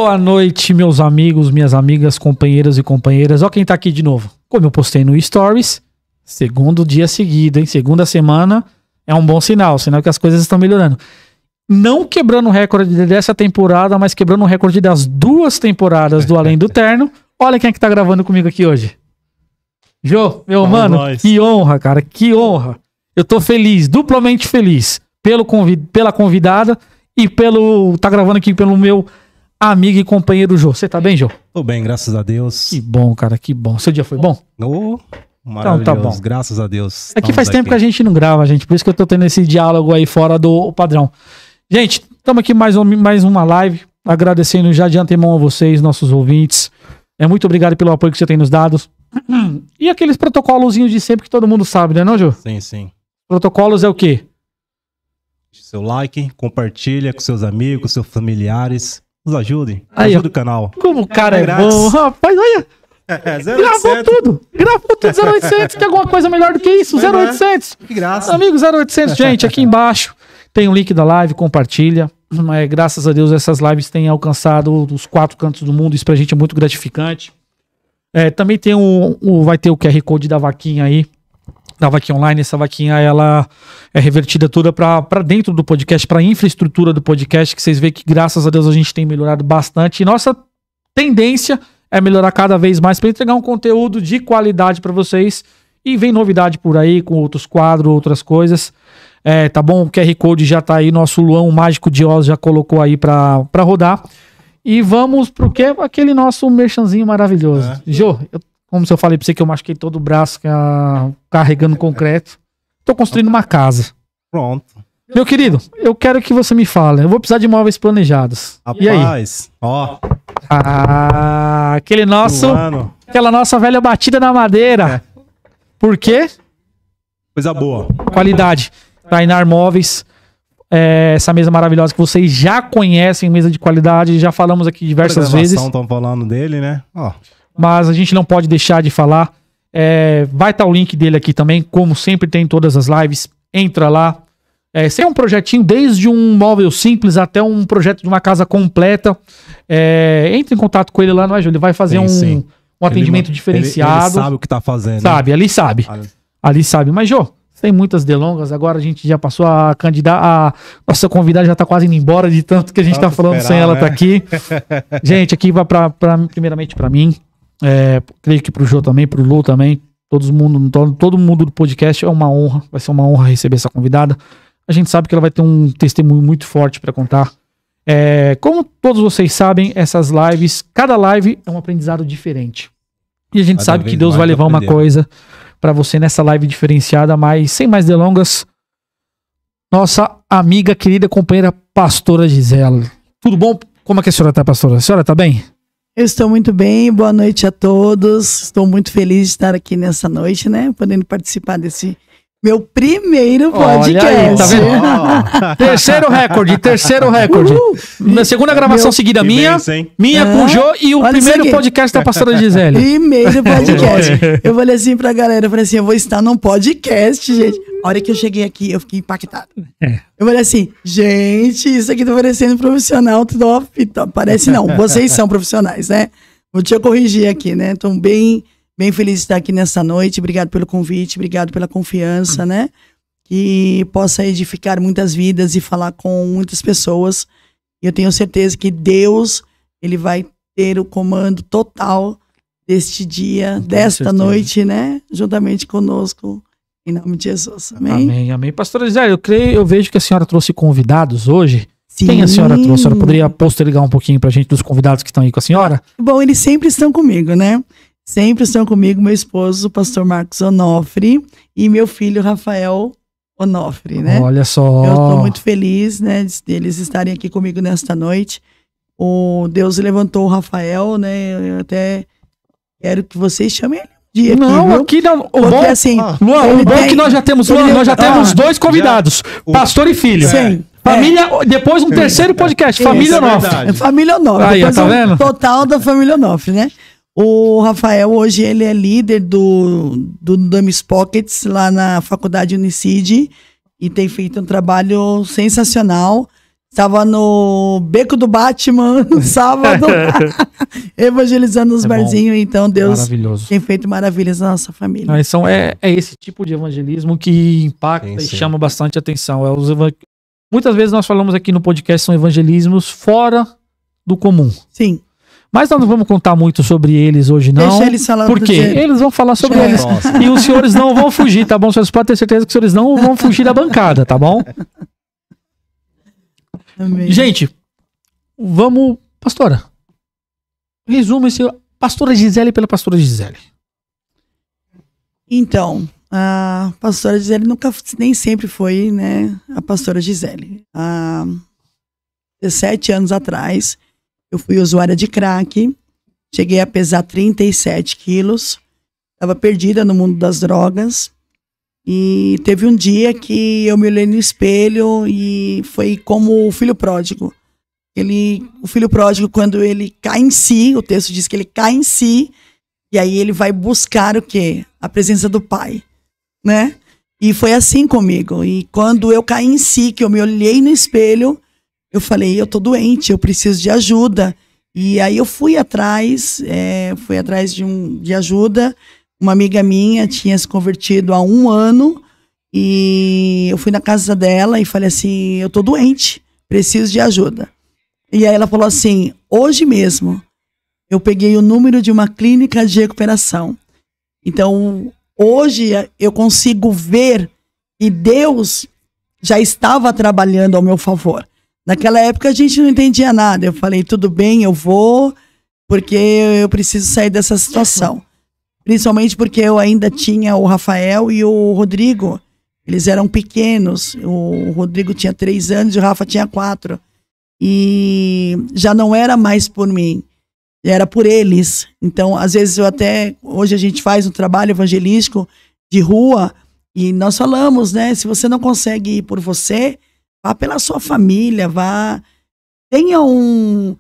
Boa noite, meus amigos, minhas amigas, companheiros e companheiras. Ó quem tá aqui de novo. Como eu postei no Stories, segundo dia seguido, hein? Segunda semana é um bom sinal que as coisas estão melhorando. Não quebrando o recorde dessa temporada, mas quebrando o recorde das 2 temporadas do Além do Terno. Olha quem é que tá gravando comigo aqui hoje. Jô, meu mano, nós. Que honra, cara, que honra. Eu tô feliz, duplamente feliz pela convidada e tá gravando aqui pelo meu amigo e companheiro Jô. Você tá bem, Jô? Tô bem, graças a Deus. Que bom, cara, que bom. Seu dia foi bom? Maravilhoso, então, tá bom. Graças a Deus. Aqui faz tempo que a gente não grava, gente, por isso que eu tô tendo esse diálogo aí fora do padrão. Gente, estamos aqui mais uma live, agradecendo já de antemão a vocês, nossos ouvintes. Muito obrigado pelo apoio que você tem nos dado. E aqueles protocolozinhos de sempre que todo mundo sabe, né, não, Jô? Sim, sim. Protocolos é o quê? Seu like, compartilha com seus amigos, com seus familiares. Nos ajudem. Aí, ajuda o canal. Como o cara é bom, rapaz, olha. Gravou tudo 0800. Tem alguma coisa melhor do que isso? 0800. Que graça. Amigo, 0800, gente, aqui embaixo tem o link da live, compartilha. Graças a Deus essas lives têm alcançado os 4 cantos do mundo, isso pra gente é muito gratificante. Também tem vai ter o QR Code da vaquinha aí, da vaquinha online. Essa vaquinha, ela é revertida toda pra dentro do podcast, pra infraestrutura do podcast, que vocês veem que graças a Deus a gente tem melhorado bastante. E nossa tendência é melhorar cada vez mais pra entregar um conteúdo de qualidade pra vocês. E vem novidade por aí, com outros quadros, outras coisas. Tá bom? O QR Code já tá aí, nosso Luan, o Mágico de Oz, já colocou aí pra rodar. E vamos pro quê? Aquele nosso merchanzinho maravilhoso. Jô, como eu falei pra você que eu machuquei todo o braço carregando concreto, tô construindo uma casa. Pronto. Meu querido, eu quero que você me fale. Eu vou precisar de móveis planejados. Rapaz, e aí? Ó. Aquela nossa velha batida na madeira. Por quê? Coisa boa. Qualidade. Tainar Móveis. Essa mesa maravilhosa que vocês já conhecem, mesa de qualidade, já falamos aqui diversas vezes. Estão falando dele, né? Mas a gente não pode deixar de falar. Vai estar o link dele aqui também, como sempre tem em todas as lives. Entra lá. Esse é um projetinho, desde um móvel simples até um projeto de uma casa completa. Entre em contato com ele lá, não é, Júlio? Ele vai fazer um atendimento diferenciado. Ele sabe o que tá fazendo. Sabe, ali sabe. Ali sabe. Mas, Jô, sem muitas delongas, agora a gente já passou a candidatar. Nossa convidada já tá quase indo embora de tanto que a gente tá falando sem ela tá aqui. Gente, aqui vai primeiramente pra mim. Creio que pro Jô também, pro Lu também. Todo mundo do podcast é uma honra. Vai ser uma honra receber essa convidada. A gente sabe que ela vai ter um testemunho muito forte pra contar. Como todos vocês sabem, essas lives, cada live é um aprendizado diferente. E a gente sabe que Deus vai levar uma coisa pra você nessa live diferenciada, mas sem mais delongas, nossa amiga, querida companheira, pastora Gisela. Tudo bom? Como é que a senhora tá, pastora? A senhora tá bem? Eu estou muito bem, boa noite a todos. Estou muito feliz de estar aqui nessa noite, né? Podendo participar desse meu primeiro podcast. Olha aí, tá vendo? Terceiro recorde. Na segunda gravação seguida minha com o Jô e o primeiro podcast da pastora Gisele. Primeiro podcast. Eu falei assim pra galera, eu vou estar num podcast, gente. A hora que eu cheguei aqui, eu fiquei impactado. Eu falei assim, gente, isso aqui tá parecendo profissional, top. Parece não, vocês são profissionais, né? Vou te corrigir aqui, né? Tô bem feliz de estar aqui nessa noite. Obrigado pelo convite, obrigado pela confiança, né? Que possa edificar muitas vidas e falar com muitas pessoas. E eu tenho certeza que Deus, ele vai ter o comando total deste dia, desta noite, né? Juntamente conosco, em nome de Jesus. Amém? Amém. Pastora Gisele, eu vejo que a senhora trouxe convidados hoje. Sim. Quem a senhora trouxe? A senhora poderia postergar um pouquinho pra gente dos convidados que estão aí com a senhora? Bom, eles sempre estão comigo, né? Sempre estão comigo, meu esposo, o pastor Marcos Onofre, e meu filho, Rafael Onofre, né? Olha só. Eu estou muito feliz, né, deles estarem aqui comigo nesta noite. Deus levantou o Rafael, né? Eu até quero que vocês chamem ele um dia. Aqui não. O bom, assim, Luan, o bom é que nós já temos, temos 2 convidados, pastor e filho. Sim. Família, depois um terceiro podcast, Família Onofre. Família Onofre. Aí, tá vendo? Total da Família Onofre, né? O Rafael, hoje, ele é líder do Dummies Pockets, lá na faculdade Unicid, e tem feito um trabalho sensacional. Estava no Beco do Batman, no sábado, evangelizando os barzinhos. Então, Deus tem feito maravilhas na nossa família. É esse tipo de evangelismo que impacta e chama bastante atenção. Muitas vezes nós falamos aqui no podcast, são evangelismos fora do comum. Sim. Mas nós não vamos contar muito sobre eles hoje, não. Deixa eles falar. Por quê? Eles vão falar sobre eles. E os senhores não vão fugir, tá bom? Vocês podem ter certeza que os senhores não vão fugir da bancada, tá bom? Amém. Gente, vamos... Pastora, resuma-se. Pastora Gisele pela pastora Gisele. Então, a pastora Gisele nem sempre foi, né, a pastora Gisele. Há 17 anos atrás, eu fui usuária de crack, cheguei a pesar 37 quilos, estava perdida no mundo das drogas. E teve um dia que eu me olhei no espelho e foi como o filho pródigo. O filho pródigo, quando ele cai em si, o texto diz que ele cai em si, e aí ele vai buscar o quê? A presença do pai, né? E foi assim comigo. E quando eu caí em si, que eu me olhei no espelho, eu falei, eu tô doente, eu preciso de ajuda. E aí eu fui atrás de ajuda. Uma amiga minha tinha se convertido há 1 ano e eu fui na casa dela e falei assim, eu tô doente, preciso de ajuda. E aí ela falou assim, hoje mesmo eu peguei o número de uma clínica de recuperação. Então, hoje eu consigo ver que Deus já estava trabalhando ao meu favor. Naquela época a gente não entendia nada. Eu falei, tudo bem, eu vou, porque eu preciso sair dessa situação. Principalmente porque eu ainda tinha o Rafael e o Rodrigo. Eles eram pequenos. O Rodrigo tinha 3 anos e o Rafa tinha 4. E já não era mais por mim. Era por eles. Então, às vezes hoje a gente faz um trabalho evangelístico de rua e nós falamos, né? Se você não consegue ir por você, vá pela sua família, tenha um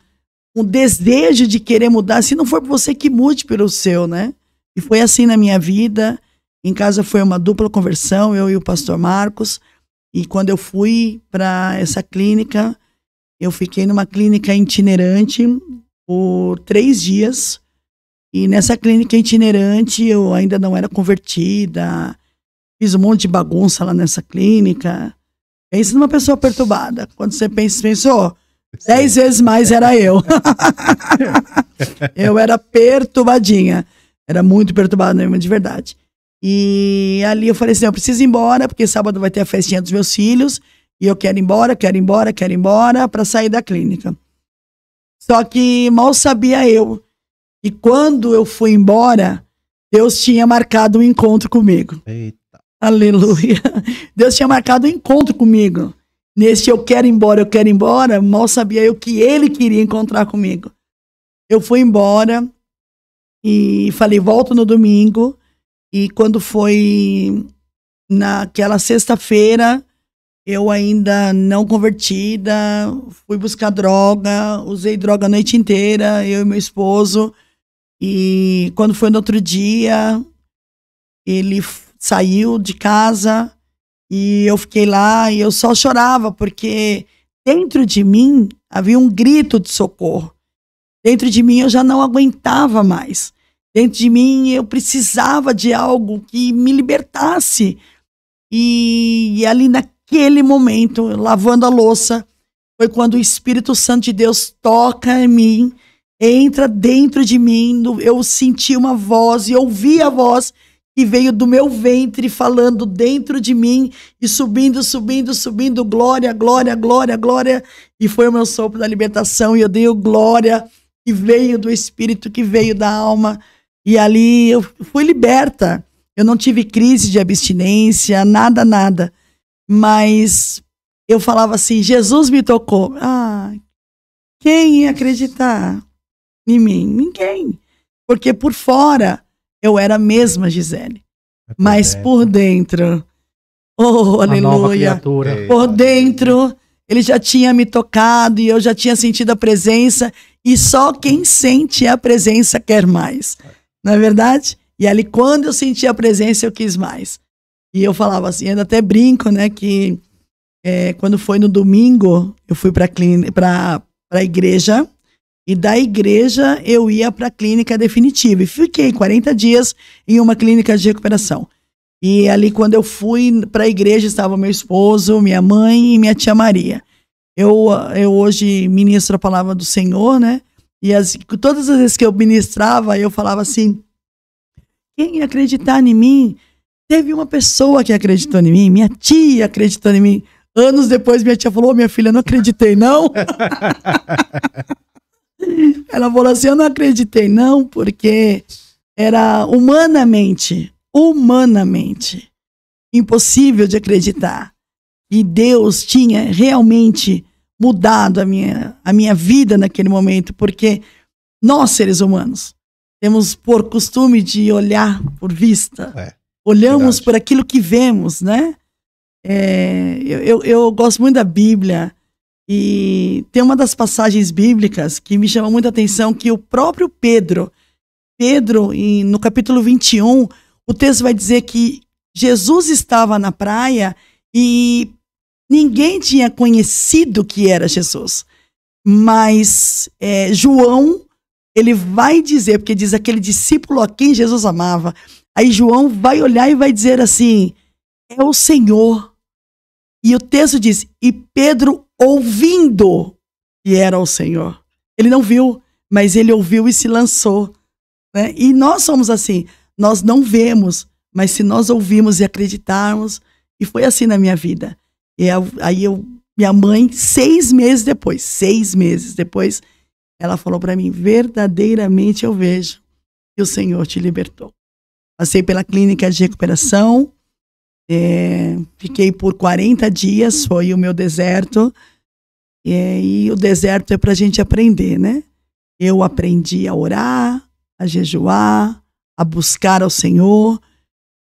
desejo de querer mudar. Se não for por você, que mude pelo seu, né? E foi assim na minha vida. Em casa foi uma dupla conversão, eu e o pastor Marcos. E quando eu fui para essa clínica, eu fiquei numa clínica itinerante por 3 dias. E nessa clínica itinerante eu ainda não era convertida. Fiz um monte de bagunça lá nessa clínica. Pensa numa pessoa perturbada. Quando você pensou, 10 vezes mais era eu. Eu era perturbadinha. Era muito perturbada mesmo, de verdade. E ali eu falei assim, eu preciso ir embora, porque sábado vai ter a festinha dos meus filhos, e eu quero ir embora para sair da clínica. Só que mal sabia eu, e quando eu fui embora, Deus tinha marcado um encontro comigo. Eita. Aleluia. Deus tinha marcado um encontro comigo. Nesse eu quero ir embora, mal sabia eu que Ele queria encontrar comigo. Eu fui embora, e falei, volto no domingo. E quando foi naquela sexta-feira, eu ainda não convertida, fui buscar droga, usei droga a noite inteira, eu e meu esposo. E quando foi no outro dia, ele saiu de casa e eu fiquei lá e eu só chorava, porque dentro de mim havia um grito de socorro. Dentro de mim eu já não aguentava mais. Dentro de mim eu precisava de algo que me libertasse. E ali naquele momento, lavando a louça, foi quando o Espírito Santo de Deus toca em mim, entra dentro de mim. Eu senti uma voz e ouvi a voz que veio do meu ventre falando dentro de mim e subindo, glória, glória, glória, glória. E foi o meu sopro da libertação e eu dei o glória que veio do Espírito, que veio da alma. E ali eu fui liberta. Eu não tive crise de abstinência, nada. Mas eu falava assim, Jesus me tocou. Quem ia acreditar em mim? Ninguém. Porque por fora eu era a mesma Gisele. Mas por dentro, oh, aleluia. Por dentro, ele já tinha me tocado e eu já tinha sentido a presença. E só quem sente a presença quer mais. Não é verdade? E ali, quando eu senti a presença, eu quis mais. E eu falava assim, ainda até brinco, né, que quando foi no domingo, eu fui para a igreja, e da igreja eu ia para a clínica definitiva. E fiquei 40 dias em uma clínica de recuperação. E ali, quando eu fui para a igreja, estava meu esposo, minha mãe e minha tia Maria. Eu hoje ministro a palavra do Senhor, né? E todas as vezes que eu ministrava, eu falava assim: quem ia acreditar em mim? Teve uma pessoa que acreditou em mim, minha tia acreditou em mim. Anos depois, minha tia falou: minha filha, não acreditei, não. Ela falou assim: eu não acreditei, não, porque era humanamente impossível de acreditar. E Deus tinha realmente mudado a minha vida naquele momento, porque nós, seres humanos, temos por costume de olhar por vista. Olhamos verdade. por aquilo que vemos, né? Eu gosto muito da Bíblia, e tem uma das passagens bíblicas que me chama muita atenção, que o próprio Pedro, no capítulo 21, o texto vai dizer que Jesus estava na praia e ninguém tinha conhecido que era Jesus. Mas João, ele vai dizer, porque diz aquele discípulo a quem Jesus amava. Aí João vai olhar e vai dizer assim: é o Senhor. E o texto diz: e Pedro, ouvindo que era o Senhor. Ele não viu, mas ele ouviu e se lançou, né? E nós somos assim, nós não vemos, mas se nós ouvimos e acreditarmos, e foi assim na minha vida. E aí minha mãe, 6 meses depois, ela falou para mim: verdadeiramente eu vejo que o Senhor te libertou. Passei pela clínica de recuperação, fiquei por 40 dias, foi o meu deserto, e o deserto é pra gente aprender, né? Eu aprendi a orar, a jejuar, a buscar ao Senhor.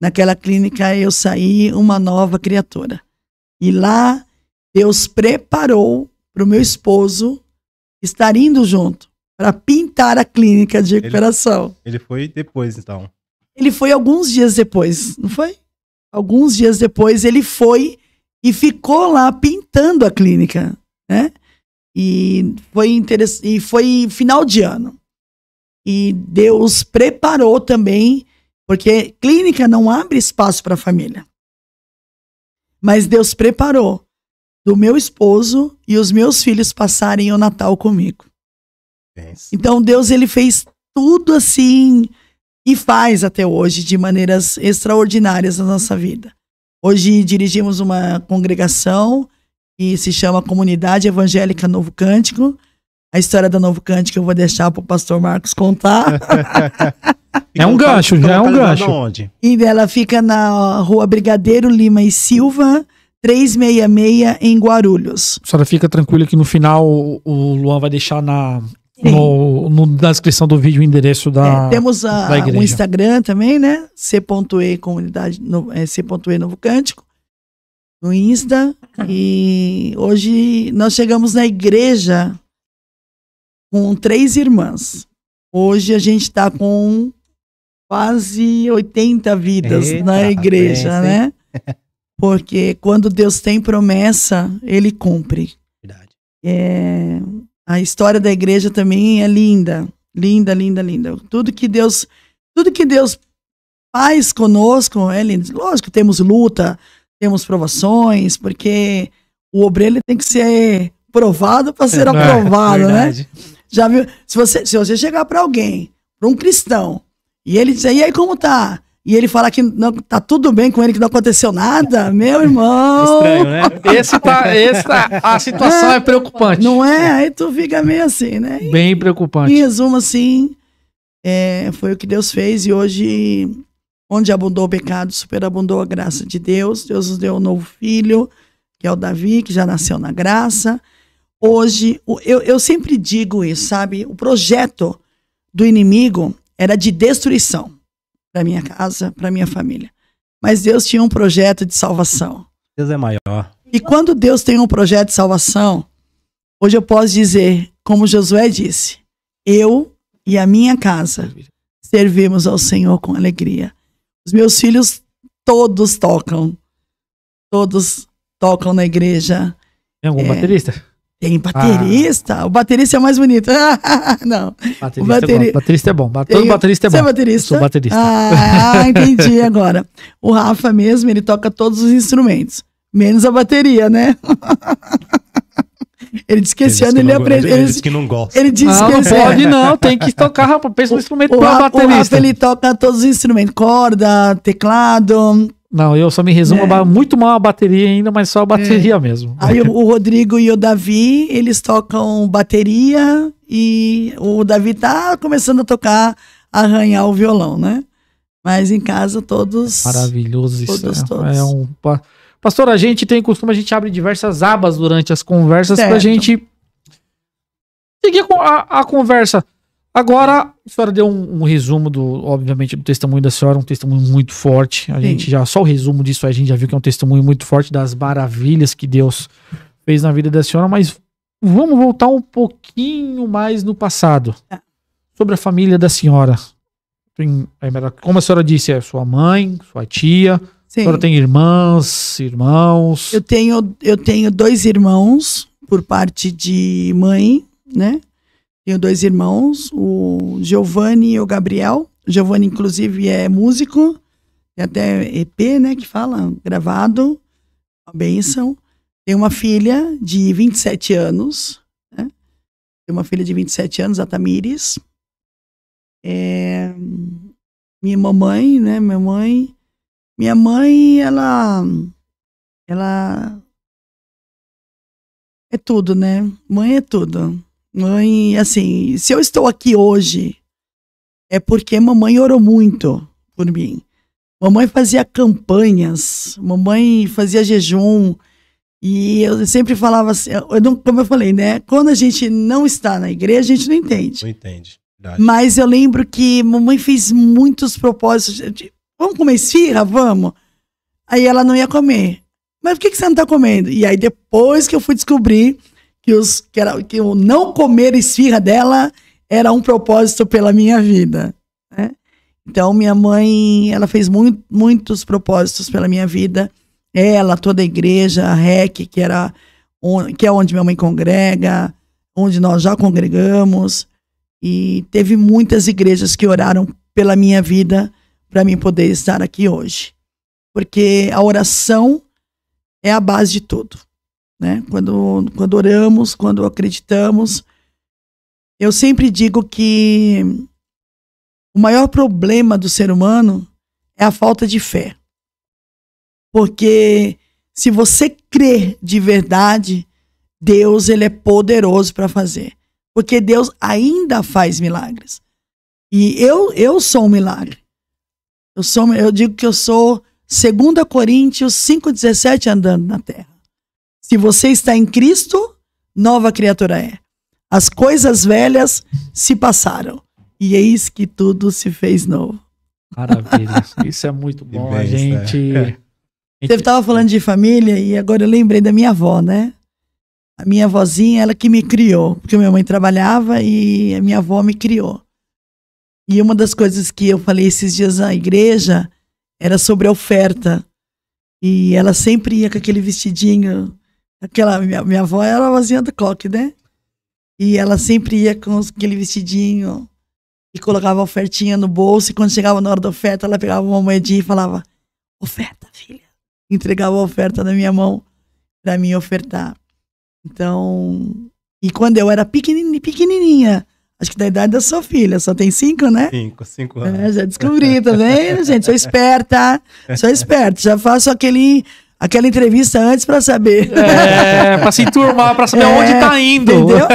Naquela clínica eu saí uma nova criatura. E lá Deus preparou para o meu esposo estar indo junto para pintar a clínica de recuperação. Ele foi depois, então. Ele foi alguns dias depois, não foi? Alguns dias depois ele foi e ficou lá pintando a clínica, né? E foi final de ano. E Deus preparou também, porque clínica não abre espaço para a família. Mas Deus preparou do meu esposo e os meus filhos passarem o Natal comigo. Então Deus, ele fez tudo assim, e faz até hoje de maneiras extraordinárias na nossa vida. Hoje dirigimos uma congregação que se chama Comunidade Evangélica Novo Cântico. A história da Novo Cântico eu vou deixar para o pastor Marcos contar. É um gancho, já é um gancho. Onde? E ela fica na Rua Brigadeiro Lima e Silva, 366, em Guarulhos. A senhora fica tranquila que no final o Luan vai deixar na descrição do vídeo o endereço da temos da igreja. O Instagram também, né? C.E Comunidade, C.E Novo Cântico, no Insta. E hoje nós chegamos na igreja com 3 irmãs. Hoje a gente está com quase 80 vidas na igreja, né? Porque quando Deus tem promessa, ele cumpre. Verdade. A história da igreja também é linda. Linda, linda, linda. Tudo que Deus faz conosco é lindo. Lógico, temos luta, temos provações, porque o obreiro tem que ser provado para ser aprovado, né? Já viu? Se você chegar para alguém, para um cristão, e ele dizer: e aí, como tá? E ele falar que não, tá tudo bem com ele, que não aconteceu nada, meu irmão. Estranho, né? A situação é preocupante. Não é? Aí tu fica meio assim, né? Bem preocupante. Em resumo, assim, foi o que Deus fez. E hoje, onde abundou o pecado, superabundou a graça de Deus. Deus nos deu um novo filho, que é o Davi, que já nasceu na graça. Hoje, eu sempre digo isso, sabe? O projeto do inimigo era de destruição para minha casa, para minha família. Mas Deus tinha um projeto de salvação. Deus é maior. E quando Deus tem um projeto de salvação, hoje eu posso dizer, como Josué disse: eu e a minha casa servimos ao Senhor com alegria. Os meus filhos todos tocam. Todos tocam na igreja. Tem algum baterista? Tem baterista. O baterista é o mais bonito. Não. Baterista é bom. Todo baterista é bom. Você é baterista? Eu sou baterista. Entendi agora. O Rafa mesmo, ele toca todos os instrumentos. Menos a bateria, né? Ele disse que esse ano ele aprendeu. Ele disse que não gosta. Ele disse não, que não pode não, tem que tocar, rapaz. Pensa no instrumento para o baterista. Rafa, ele toca todos os instrumentos. Corda, teclado. Não, eu só me resumo muito mal a bateria ainda, mas só a bateria mesmo. Aí o Rodrigo e o Davi, eles tocam bateria e o Davi tá começando a tocar, arranhar o violão, né? Mas em casa todos... Maravilhoso isso. Todos. Pastor, a gente tem costume, a gente abre diversas abas durante as conversas pra gente seguir a conversa. Agora, a senhora deu um resumo, obviamente, do testemunho da senhora, um testemunho muito forte. A gente só o resumo disso, a gente já viu que é um testemunho muito forte das maravilhas que Deus fez na vida da senhora, mas vamos voltar um pouquinho mais no passado. Sobre a família da senhora. Como a senhora disse, é sua mãe, sua tia, a senhora tem irmãs, irmãos? Eu tenho 2 irmãos por parte de mãe, né? Tenho 2 irmãos, o Giovanni e o Gabriel. O Giovanni, inclusive, é músico. Tem até EP, né, que fala, gravado. Uma bênção. Tenho uma filha de 27 anos. Né? Tenho uma filha de 27 anos, a Tamires. Minha mamãe, né, Minha mãe, ela é tudo, né? Mãe é tudo. Mãe, assim, se eu estou aqui hoje, é porque mamãe orou muito por mim. Mamãe fazia campanhas, mamãe fazia jejum, e eu sempre falava assim, como eu falei, né? Quando a gente não está na igreja, a gente não entende. Não entende. Verdade. Mas eu lembro que mamãe fez muitos propósitos. Vamos comer esfirra? Vamos. Aí ela não ia comer. Mas por que você não tá comendo? E aí depois que eu fui descobrir que o não comer esfirra dela era um propósito pela minha vida. Né? Então minha mãe, ela fez muitos propósitos pela minha vida. Ela, toda a igreja, a REC, que é onde minha mãe congrega, onde nós já congregamos. E teve muitas igrejas que oraram pela minha vida para mim poder estar aqui hoje. Porque a oração é a base de tudo. Né? Quando oramos, quando acreditamos, eu sempre digo que o maior problema do ser humano é a falta de fé. Porque se você crê de verdade, Deus, ele é poderoso para fazer. Porque Deus ainda faz milagres. E eu sou um milagre. Eu digo que eu sou 2 Coríntios 5,17 andando na terra. Se você está em Cristo, nova criatura é. As coisas velhas se passaram. E eis que tudo se fez novo. Maravilha. Isso é muito bom. A gente... Você estava falando de família e agora eu lembrei da minha avó, né? A minha avózinha, ela que me criou. Porque minha mãe trabalhava e a minha avó me criou. E uma das coisas que eu falei esses dias na igreja era sobre a oferta. E ela sempre ia com aquele vestidinho... Minha avó era a vozinha do Clock, né? E ela sempre ia com aquele vestidinho e colocava a ofertinha no bolso. E quando chegava na hora da oferta, ela pegava uma moedinha e falava: oferta, filha. Entregava a oferta na minha mão para mim ofertar. Então, e quando eu era pequenininha, acho que da idade da sua filha, só tem 5, né? 5 anos. Já descobri, tá vendo, gente? Sou esperta, já faço aquela entrevista antes pra saber. Pra se enturmar, pra saber onde tá indo. Entendeu?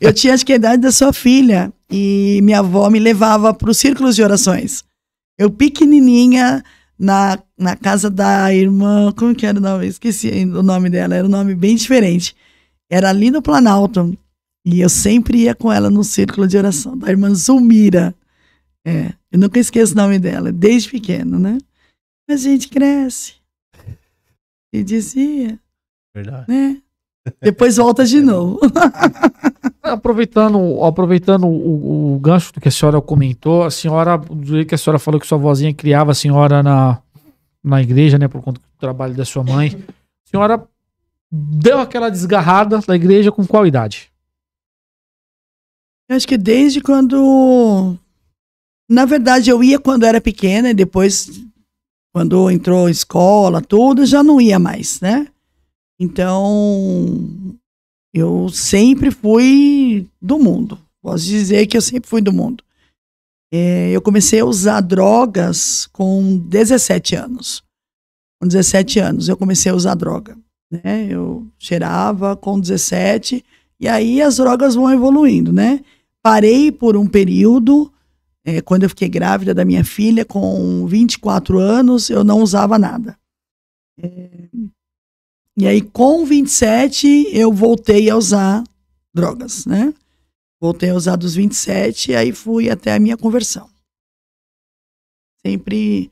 Eu tinha, acho que a idade da sua filha. E minha avó me levava pros círculos de orações. Eu pequenininha, na casa da irmã... Como que era o nome? Esqueci o nome dela. Era um nome bem diferente. Era ali no Planalto. E eu sempre ia com ela no círculo de oração. Da irmã Zulmira. Eu nunca esqueço o nome dela. Desde pequeno, né? Mas a gente cresce. E dizia, verdade, né? Depois volta de novo. Aproveitando o gancho do que a senhora comentou, a senhora, do jeito que a senhora falou que sua vozinha criava a senhora na igreja, né, por conta do trabalho da sua mãe, a senhora deu aquela desgarrada da igreja com qual idade? Eu acho que desde quando... Na verdade, eu ia quando era pequena e depois, quando entrou escola, tudo, já não ia mais, né? Então, eu sempre fui do mundo. Posso dizer que eu sempre fui do mundo. Eu comecei a usar drogas com 17 anos. Com 17 anos eu comecei a usar droga, né? Eu cheirava com 17 e aí as drogas vão evoluindo, né? Parei por um período, quando eu fiquei grávida da minha filha, com 24 anos, eu não usava nada. E aí com 27 eu voltei a usar drogas, né? Voltei a usar dos 27 e aí fui até a minha conversão. Sempre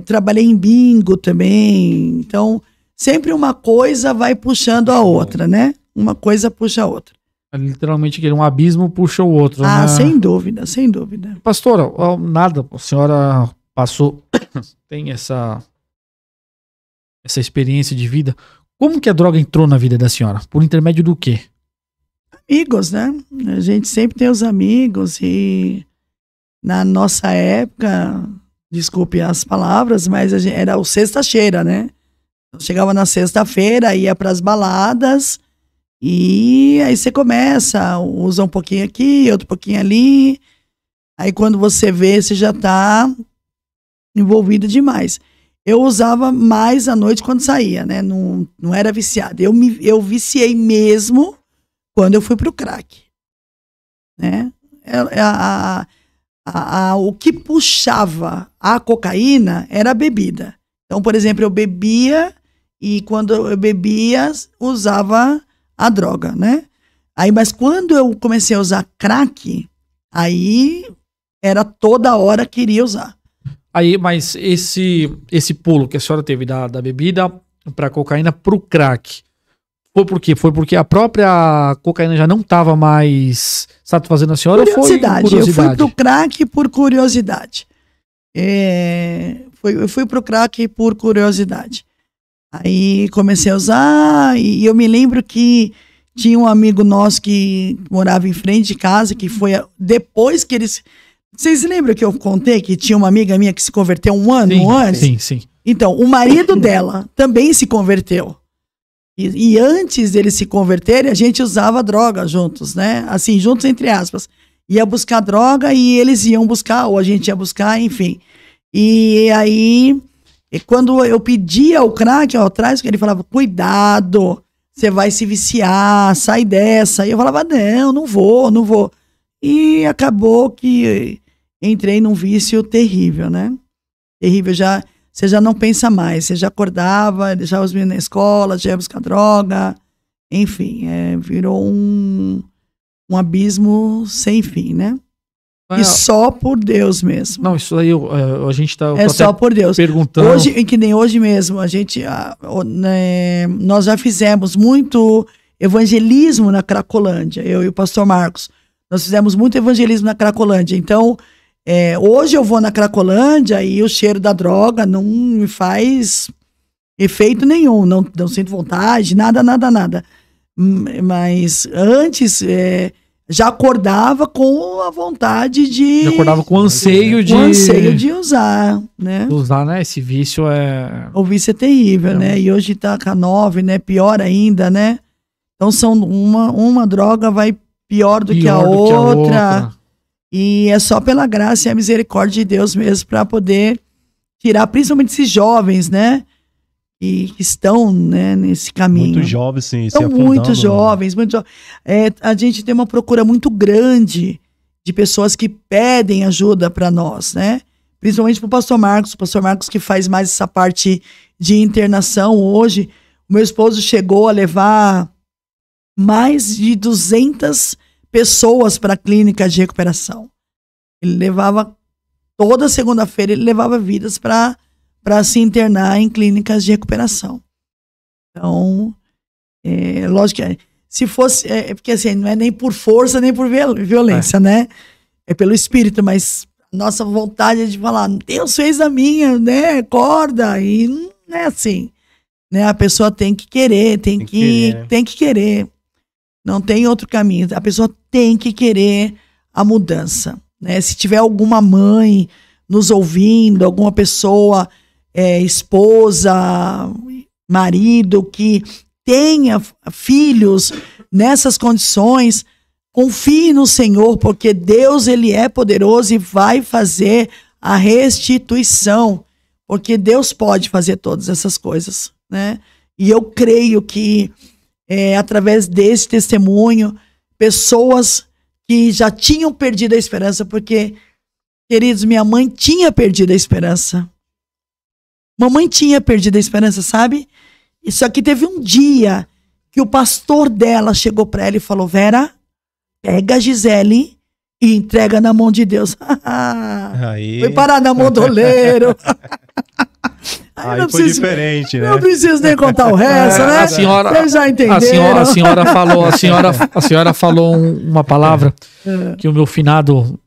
trabalhei em bingo também, então sempre uma coisa vai puxando a outra, né? Uma coisa puxa a outra. Literalmente, um abismo puxa o outro. Ah, né? sem dúvida, sem dúvida. Pastora, nada, a senhora passou, tem essa experiência de vida. Como que a droga entrou na vida da senhora? Por intermédio do quê? Amigos, né? A gente sempre tem os amigos e na nossa época, desculpe as palavras, mas era o sexta-feira, né? Eu chegava na sexta-feira, ia para as baladas e aí você começa, usa um pouquinho aqui, outro pouquinho ali. Aí quando você vê, você já tá envolvido demais. Eu usava mais à noite quando saía, né? Não era viciado. Eu viciei mesmo quando eu fui pro crack, né? O que puxava a cocaína era a bebida. Então, por exemplo, eu bebia e quando eu bebia, usava a droga, né? Aí, mas quando eu comecei a usar crack, aí era toda hora que queria usar. Aí, mas esse pulo que a senhora teve da bebida pra cocaína pro crack, foi por quê? Foi porque a própria cocaína já não estava mais satisfazendo a senhora? Curiosidade. Ou foi curiosidade? Eu fui pro crack por curiosidade. Eu fui pro crack por curiosidade. Aí comecei a usar e eu me lembro que tinha um amigo nosso que morava em frente de casa, que foi depois que eles... Vocês lembram que eu contei que tinha uma amiga minha que se converteu um ano antes? Sim. Então, o marido dela também se converteu. E antes deles se converterem, a gente usava droga juntos, né? Assim, juntos entre aspas. Ia buscar droga e eles iam buscar, ou a gente ia buscar, enfim. E aí, quando eu pedia o crack ao atrás, ele falava, cuidado, você vai se viciar, sai dessa. E eu falava, não vou. E acabou que entrei num vício terrível, né? Terrível, você já não pensa mais, você já acordava, deixava os meninos na escola, já ia buscar droga, enfim, virou um abismo sem fim, né? E só por Deus mesmo. Não, isso aí a gente tá... só por Deus. Perguntando... Hoje, que nem hoje mesmo, nós já fizemos muito evangelismo na Cracolândia, eu e o pastor Marcos. Nós fizemos muito evangelismo na Cracolândia. Então, hoje eu vou na Cracolândia e o cheiro da droga não me faz efeito nenhum. Não sinto vontade, nada. Mas antes, já acordava com a vontade de... Já acordava com o anseio de... Com anseio de usar, né? Usar, né? Esse vício O vício é terrível, né? E hoje tá com a 9, né? Pior ainda, né? Então, uma droga vai... pior do que a outra. E é só pela graça e a misericórdia de Deus mesmo para poder tirar, principalmente esses jovens, né? Que estão, né, nesse caminho. Muito jovens, sim. São muito jovens. A gente tem uma procura muito grande de pessoas que pedem ajuda para nós, né? Principalmente para o pastor Marcos que faz mais essa parte de internação hoje. O meu esposo chegou a levar mais de 200 pessoas para a clínica de recuperação. Ele levava, toda segunda-feira, ele levava vidas para se internar em clínicas de recuperação. Então, lógico que se fosse, porque assim, não é nem por força, nem por violência, né? É pelo espírito, mas nossa vontade é de falar, Deus fez a minha, né? Acorda, e não é assim. né? A pessoa tem que querer, tem que querer. Não tem outro caminho. A pessoa tem que querer a mudança, né? Se tiver alguma mãe nos ouvindo, alguma pessoa, esposa, marido, que tenha filhos nessas condições, confie no Senhor, porque Deus, Ele é poderoso e vai fazer a restituição, porque Deus pode fazer todas essas coisas, né? E eu creio que através desse testemunho, pessoas que já tinham perdido a esperança, porque, queridos, minha mãe tinha perdido a esperança. Mamãe tinha perdido a esperança, sabe? Só que teve um dia que o pastor dela chegou para ela e falou: Vera, pega a Gisele e entrega na mão de Deus. Foi parar na mão do oleiro. Aí foi diferente, né? Não preciso nem contar o resto, né? A senhora, vocês já entenderam. A senhora falou uma palavra que o meu finado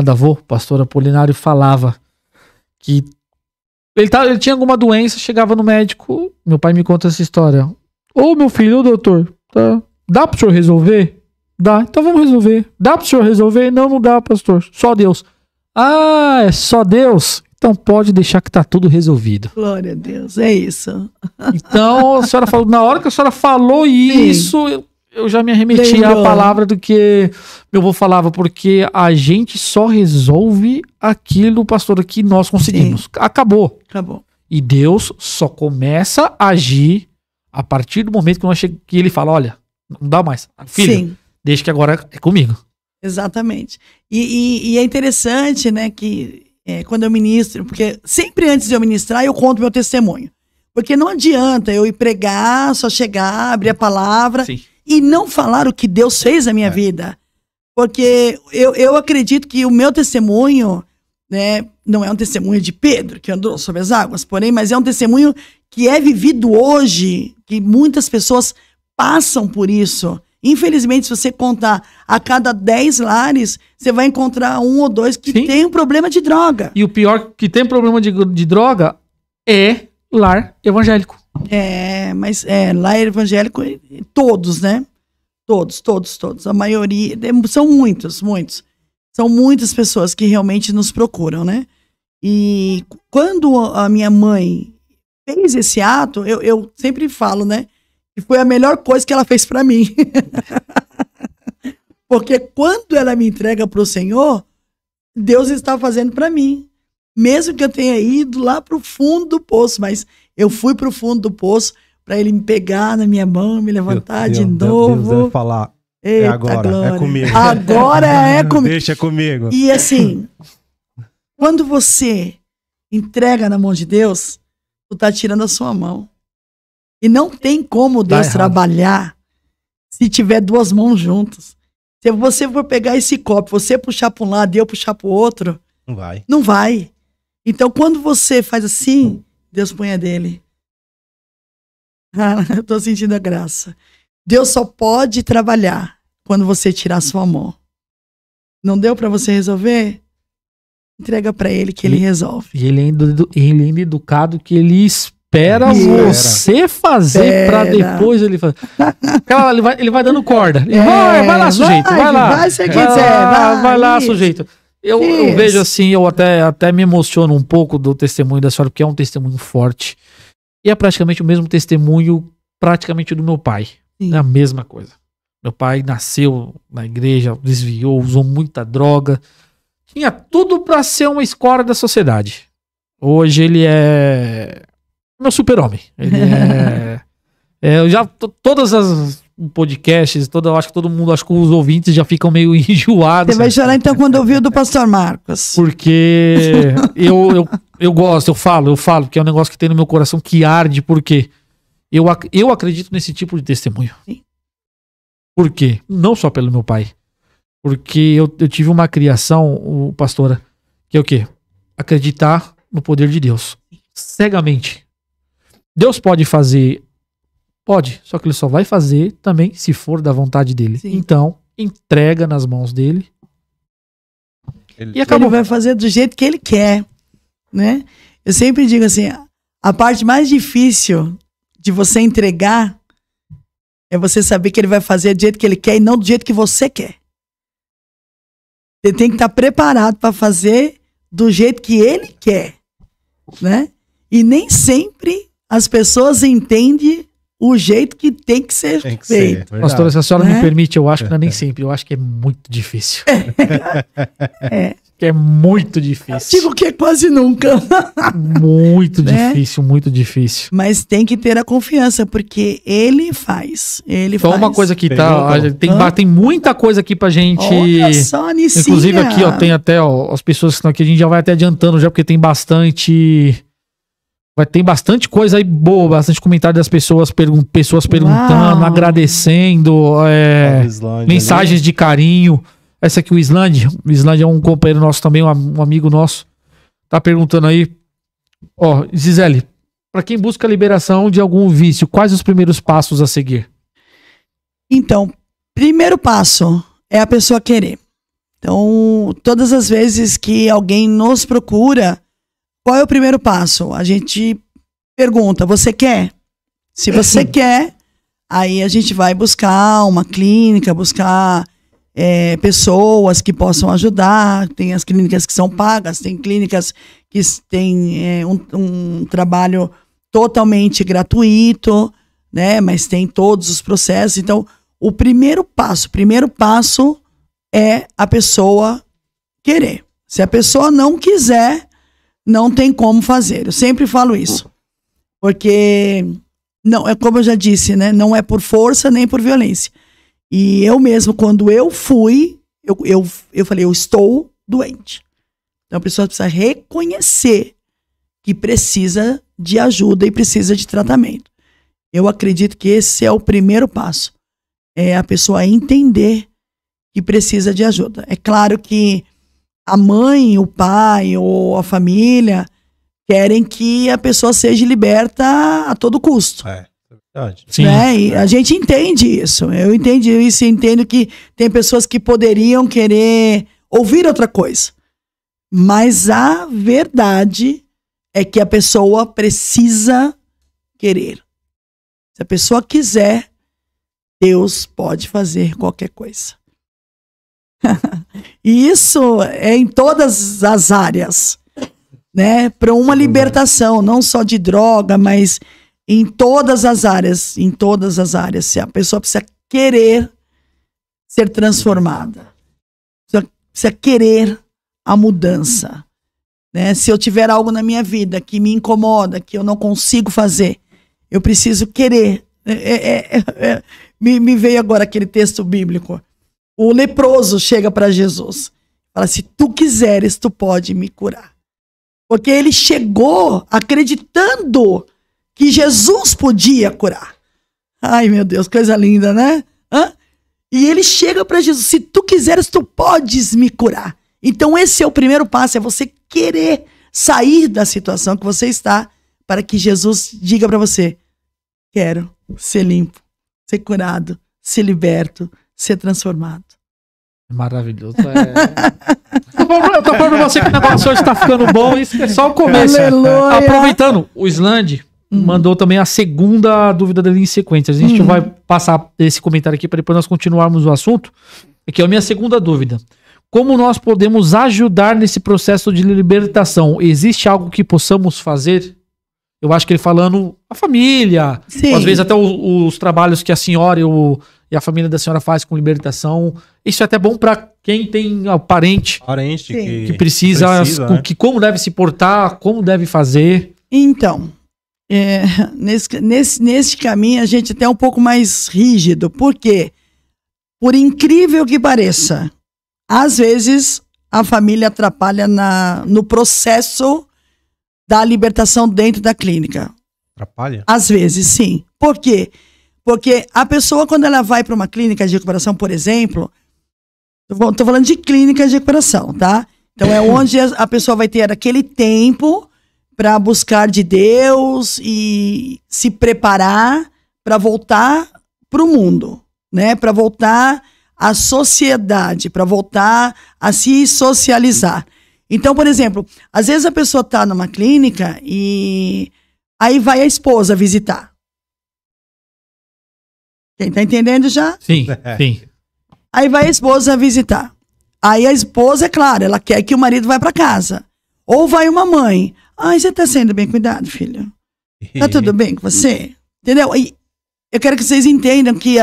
avô, pastor Apolinário, falava, que ele tinha alguma doença, chegava no médico, meu pai me conta essa história. Ô, meu filho, ô doutor, tá? Dá pro senhor resolver? Dá, então vamos resolver. Dá pro senhor resolver? Não, não dá, pastor. Só Deus. Ah, é só Deus? Então pode deixar que tá tudo resolvido. Glória a Deus, é isso. Então, a senhora falou, na hora que a senhora falou isso, eu já me arremeti à palavra do que meu avô falava, porque a gente só resolve aquilo, pastor, que nós conseguimos. Sim. Acabou. E Deus só começa a agir a partir do momento que ele fala, olha, não dá mais. Filho, sim, deixa que agora é comigo. Exatamente. E é interessante, né, que quando eu ministro, porque sempre antes de eu ministrar, eu conto meu testemunho. Porque não adianta eu ir pregar, só chegar, abrir a palavra, sim, e não falar o que Deus fez na minha vida. Porque eu acredito que o meu testemunho, né, não é um testemunho de Pedro, que andou sobre as águas, porém, mas é um testemunho que é vivido hoje, que muitas pessoas passam por isso. Infelizmente, se você contar a cada 10 lares, você vai encontrar 1 ou 2 que tem um problema de droga. E o pior que tem problema de droga é lar evangélico. Mas lar evangélico, todos, né? Todos. A maioria, são muitos. São muitas pessoas que realmente nos procuram, né? E quando a minha mãe fez esse ato, eu sempre falo, né? E foi a melhor coisa que ela fez para mim. Porque quando ela me entrega para o Senhor, Deus está fazendo para mim. Mesmo que eu tenha ido lá para o fundo do poço, mas eu fui para o fundo do poço para ele me pegar na minha mão, me levantar de novo. Deus deve falar, agora, glória. É comigo. Agora é comigo. Deixa comigo. E assim, quando você entrega na mão de Deus, tu tá tirando a sua mão. E não tem como Deus trabalhar se tiver 2 mãos juntas. Se você for pegar esse copo, você puxar para um lado e eu puxar para o outro, não vai. Então, quando você faz assim, Deus põe a dele. Eu tô sentindo a graça. Deus só pode trabalhar quando você tirar a sua mão. Não deu para você resolver? Entrega para ele que ele resolve. E ele é educado que ele espera você fazer pra depois ele fazer. Ele vai dando corda. Vai lá, sujeito. Vai lá. Vai se quiser. Vai lá, sujeito. Eu vejo assim, eu até me emociono um pouco do testemunho da senhora, porque é um testemunho forte. E é praticamente o mesmo testemunho praticamente do meu pai. Sim. É a mesma coisa. Meu pai nasceu na igreja, desviou, usou muita droga. Tinha tudo pra ser uma escória da sociedade. Hoje ele é meu super-homem. Ele eu já todas as podcasts, eu acho que todo mundo, acho que os ouvintes já ficam meio enjoados. Você vai chorar então quando ouvir o do pastor Marcos. Porque eu gosto, eu falo, porque é um negócio que tem no meu coração que arde, porque eu acredito nesse tipo de testemunho. Sim. Por quê? Não só pelo meu pai. Porque eu tive uma criação, pastora, que é o quê? Acreditar no poder de Deus. Cegamente. Deus pode fazer, pode, só que ele só vai fazer também se for da vontade dele. Sim. Então, entrega nas mãos dele. E acabou. Ele vai fazer do jeito que ele quer, né? Eu sempre digo assim, a parte mais difícil de você entregar é você saber que ele vai fazer do jeito que ele quer e não do jeito que você quer. Você tem que estar preparado para fazer do jeito que ele quer, né? E nem sempre as pessoas entendem o jeito que tem que ser feito. Pastora, se a senhora me permite, eu acho que não é nem sempre, eu acho que é muito difícil. Que é muito difícil. Digo que é quase nunca. Muito difícil, muito difícil. Mas tem que ter a confiança, porque ele faz. Só uma coisa que tem muita coisa aqui pra gente. Olha só, Anicinha. Inclusive aqui, ó, tem até, ó, as pessoas que estão aqui, a gente já vai até adiantando já, porque tem bastante. Tem bastante coisa aí boa, bastante comentário das pessoas, pessoas perguntando, agradecendo, mensagens de carinho. Essa aqui, o Islande é um companheiro nosso também, um amigo nosso. Tá perguntando aí. Ó, Gisele, para quem busca a liberação de algum vício, quais os primeiros passos a seguir? Então, primeiro passo é a pessoa querer. Então, todas as vezes que alguém nos procura, qual é o primeiro passo? A gente pergunta, você quer? Se você quer, aí a gente vai buscar uma clínica, buscar pessoas que possam ajudar. Tem as clínicas que são pagas, tem clínicas que têm um trabalho totalmente gratuito, né? Mas tem todos os processos. Então, o primeiro passo é a pessoa querer. Se a pessoa não quiser, não tem como fazer. Eu sempre falo isso. Porque, não, é como eu já disse, né? Não é por força nem por violência. E eu mesmo, quando eu fui, eu falei, eu estou doente. Então a pessoa precisa reconhecer que precisa de ajuda e precisa de tratamento. Eu acredito que esse é o primeiro passo. É a pessoa entender que precisa de ajuda. É claro que a mãe, o pai ou a família querem que a pessoa seja liberta a todo custo. Sim. Né? E a gente entende isso. Eu entendo isso e entendo que tem pessoas que poderiam querer ouvir outra coisa. Mas a verdade é que a pessoa precisa querer. Se a pessoa quiser, Deus pode fazer qualquer coisa. E isso é em todas as áreas, né? Para uma libertação, não só de droga, mas em todas as áreas. Se a pessoa precisa querer ser transformada, precisa querer a mudança, né? Se eu tiver algo na minha vida que me incomoda, que eu não consigo fazer, eu preciso querer. Me veio agora aquele texto bíblico. O leproso chega para Jesus, fala: se tu quiseres, tu pode me curar. Porque ele chegou acreditando que Jesus podia curar. Ai, meu Deus, coisa linda, né? E ele chega para Jesus: se tu quiseres, tu podes me curar. Então esse é o primeiro passo, é você querer sair da situação que você está, para que Jesus diga para você: quero ser limpo, ser curado, ser liberto, ser transformado. Maravilhoso. Eu tô falando pra você que o negócio hoje tá ficando bom, isso é só o começo. Aleluia. Aproveitando, o Islande mandou também a segunda dúvida dele em sequência. A gente vai passar esse comentário aqui para depois nós continuarmos o assunto. Aqui é a minha segunda dúvida. Como nós podemos ajudar nesse processo de libertação? Existe algo que possamos fazer? Eu acho que ele falando a família, às vezes até os trabalhos que a senhora e a família da senhora faz com libertação. Isso é até bom para quem tem parente que precisa né? Como deve se portar, como deve fazer. Então, nesse caminho a gente é até um pouco mais rígido. Por quê? Por incrível que pareça, às vezes a família atrapalha no processo da libertação dentro da clínica. Atrapalha? Às vezes, sim. Por quê? Porque a pessoa, quando ela vai para uma clínica de recuperação, por exemplo, tô falando de clínica de recuperação, tá? Então é onde a pessoa vai ter aquele tempo para buscar de Deus e se preparar para voltar para o mundo, né? Para voltar à sociedade, para voltar a se socializar. Então, por exemplo, às vezes a pessoa tá numa clínica e aí vai a esposa visitar. Quem tá entendendo já? Sim, sim. Aí vai a esposa visitar. Aí a esposa, é claro, ela quer que o marido vá pra casa. Ou vai uma mãe. Ai, você tá sendo bem cuidado, filho? Tá tudo bem com você? Entendeu? E eu quero que vocês entendam que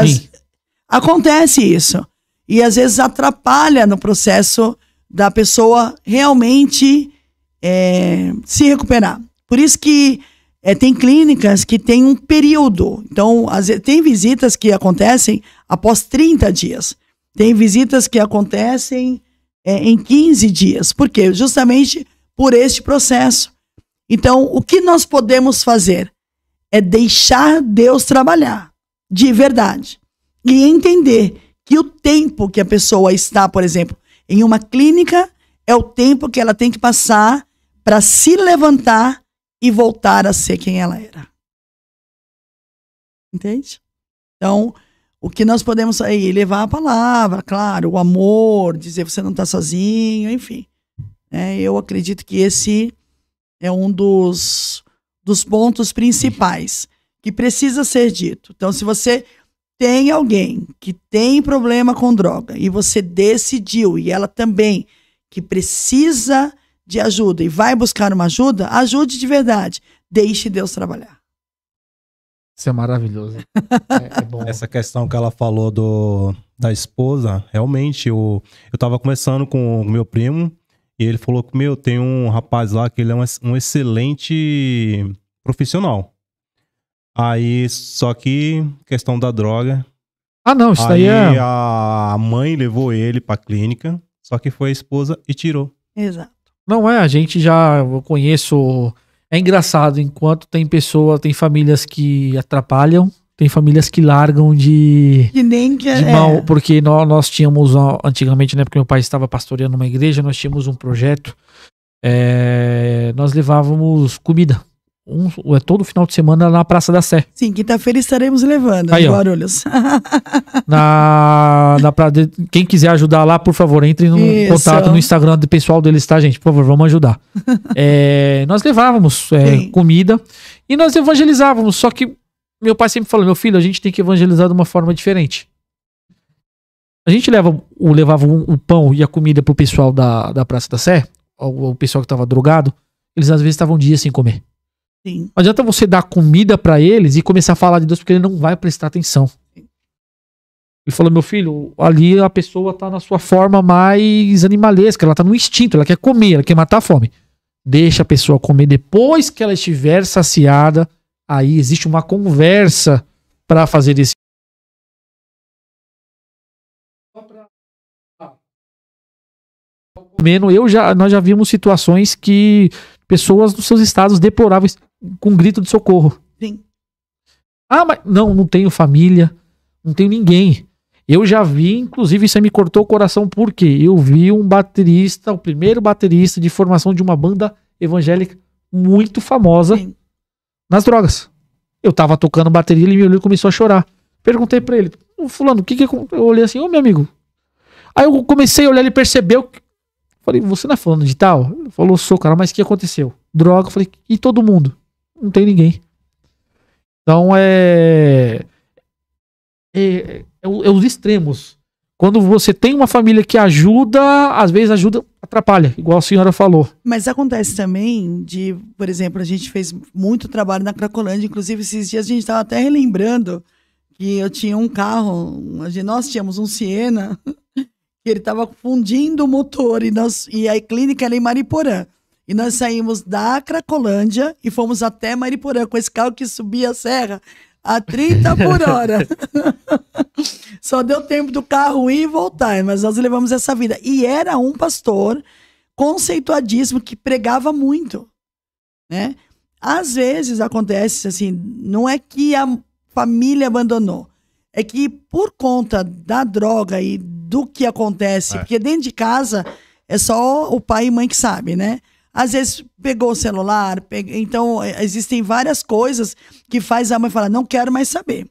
acontece isso. E às vezes atrapalha no processo da pessoa realmente se recuperar. Por isso que tem clínicas que tem um período. Então, às vezes, tem visitas que acontecem após 30 dias. Tem visitas que acontecem em 15 dias. Por quê? Justamente por este processo. Então, o que nós podemos fazer é deixar Deus trabalhar, de verdade. E entender que o tempo que a pessoa está, por exemplo, em uma clínica, é o tempo que ela tem que passar para se levantar e voltar a ser quem ela era. Entende? Então, o que nós podemos aí levar a palavra, claro, o amor, dizer você não está sozinho, enfim. Eu acredito que esse é um dos pontos principais que precisa ser dito. Então, se você tem alguém que tem problema com droga e você decidiu, e ela também, que precisa de ajuda e vai buscar uma ajuda, ajude de verdade. Deixe Deus trabalhar. Isso é maravilhoso. É bom. Essa questão que ela falou da esposa, realmente, eu tava conversando com o meu primo e ele falou que, tem um rapaz lá que ele é um excelente profissional. Aí, só que, questão da droga. Ah, não, isso daí é... a mãe levou ele pra clínica, só que foi a esposa e tirou. Exato. Não a gente eu conheço... É engraçado, enquanto tem famílias que atrapalham, tem famílias que largam de mal, porque nós tínhamos, antigamente, né, porque meu pai estava pastoreando uma igreja, nós tínhamos um projeto, nós levávamos comida, todo final de semana na Praça da Sé. Sim, quinta-feira estaremos levando aí, em Guarulhos. Quem quiser ajudar lá, por favor, entre no contato no Instagram do pessoal deles, tá, gente? Por favor, vamos ajudar. Nós levávamos comida e nós evangelizávamos, só que meu pai sempre falou, meu filho, a gente tem que evangelizar de uma forma diferente. A gente levava o pão e a comida pro pessoal da Praça da Sé, o pessoal que tava drogado, eles às vezes estavam dias sem comer. Sim. Não adianta você dar comida pra eles e começar a falar de Deus, porque ele não vai prestar atenção. Ele falou, meu filho, ali a pessoa tá na sua forma mais animalesca, ela tá no instinto, ela quer comer, ela quer matar a fome. Deixa a pessoa comer, depois que ela estiver saciada, aí existe uma conversa pra fazer esse... Nós já vimos situações que pessoas dos seus estados deploráveis com grito de socorro. Sim. Ah, mas não tenho família, não tenho ninguém. Eu já vi, inclusive isso aí me cortou o coração, porque eu vi um baterista, o primeiro baterista de formação de uma banda evangélica muito famosa nas drogas. Eu tava tocando bateria, ele me olhou e começou a chorar. Perguntei pra ele, fulano, o que que eu olhei assim, meu amigo. Aí eu comecei a olhar, ele percebeu. Falei, você não é fulano de tal? Ele falou, sou, cara, mas o que aconteceu? Droga. Eu falei, e todo mundo? Não tem ninguém. Então os extremos. Quando você tem uma família que ajuda, às vezes atrapalha, igual a senhora falou. Mas acontece também por exemplo, a gente fez muito trabalho na Cracolândia, inclusive esses dias a gente estava até relembrando que eu tinha um carro, nós tínhamos um Siena, que ele estava fundindo o motor, e a clínica era em Mariporã. E nós saímos da Cracolândia e fomos até Mariporã com esse carro que subia a serra a 30 por hora. Só deu tempo do carro ir e voltar, mas nós levamos essa vida. E era um pastor conceituadíssimo que pregava muito, né? Às vezes acontece assim, não é que a família abandonou, é que por conta da droga e do que acontece, porque dentro de casa é só o pai e mãe que sabe, né? Às vezes pegou o celular, então existem várias coisas que faz a mãe falar, não quero mais saber,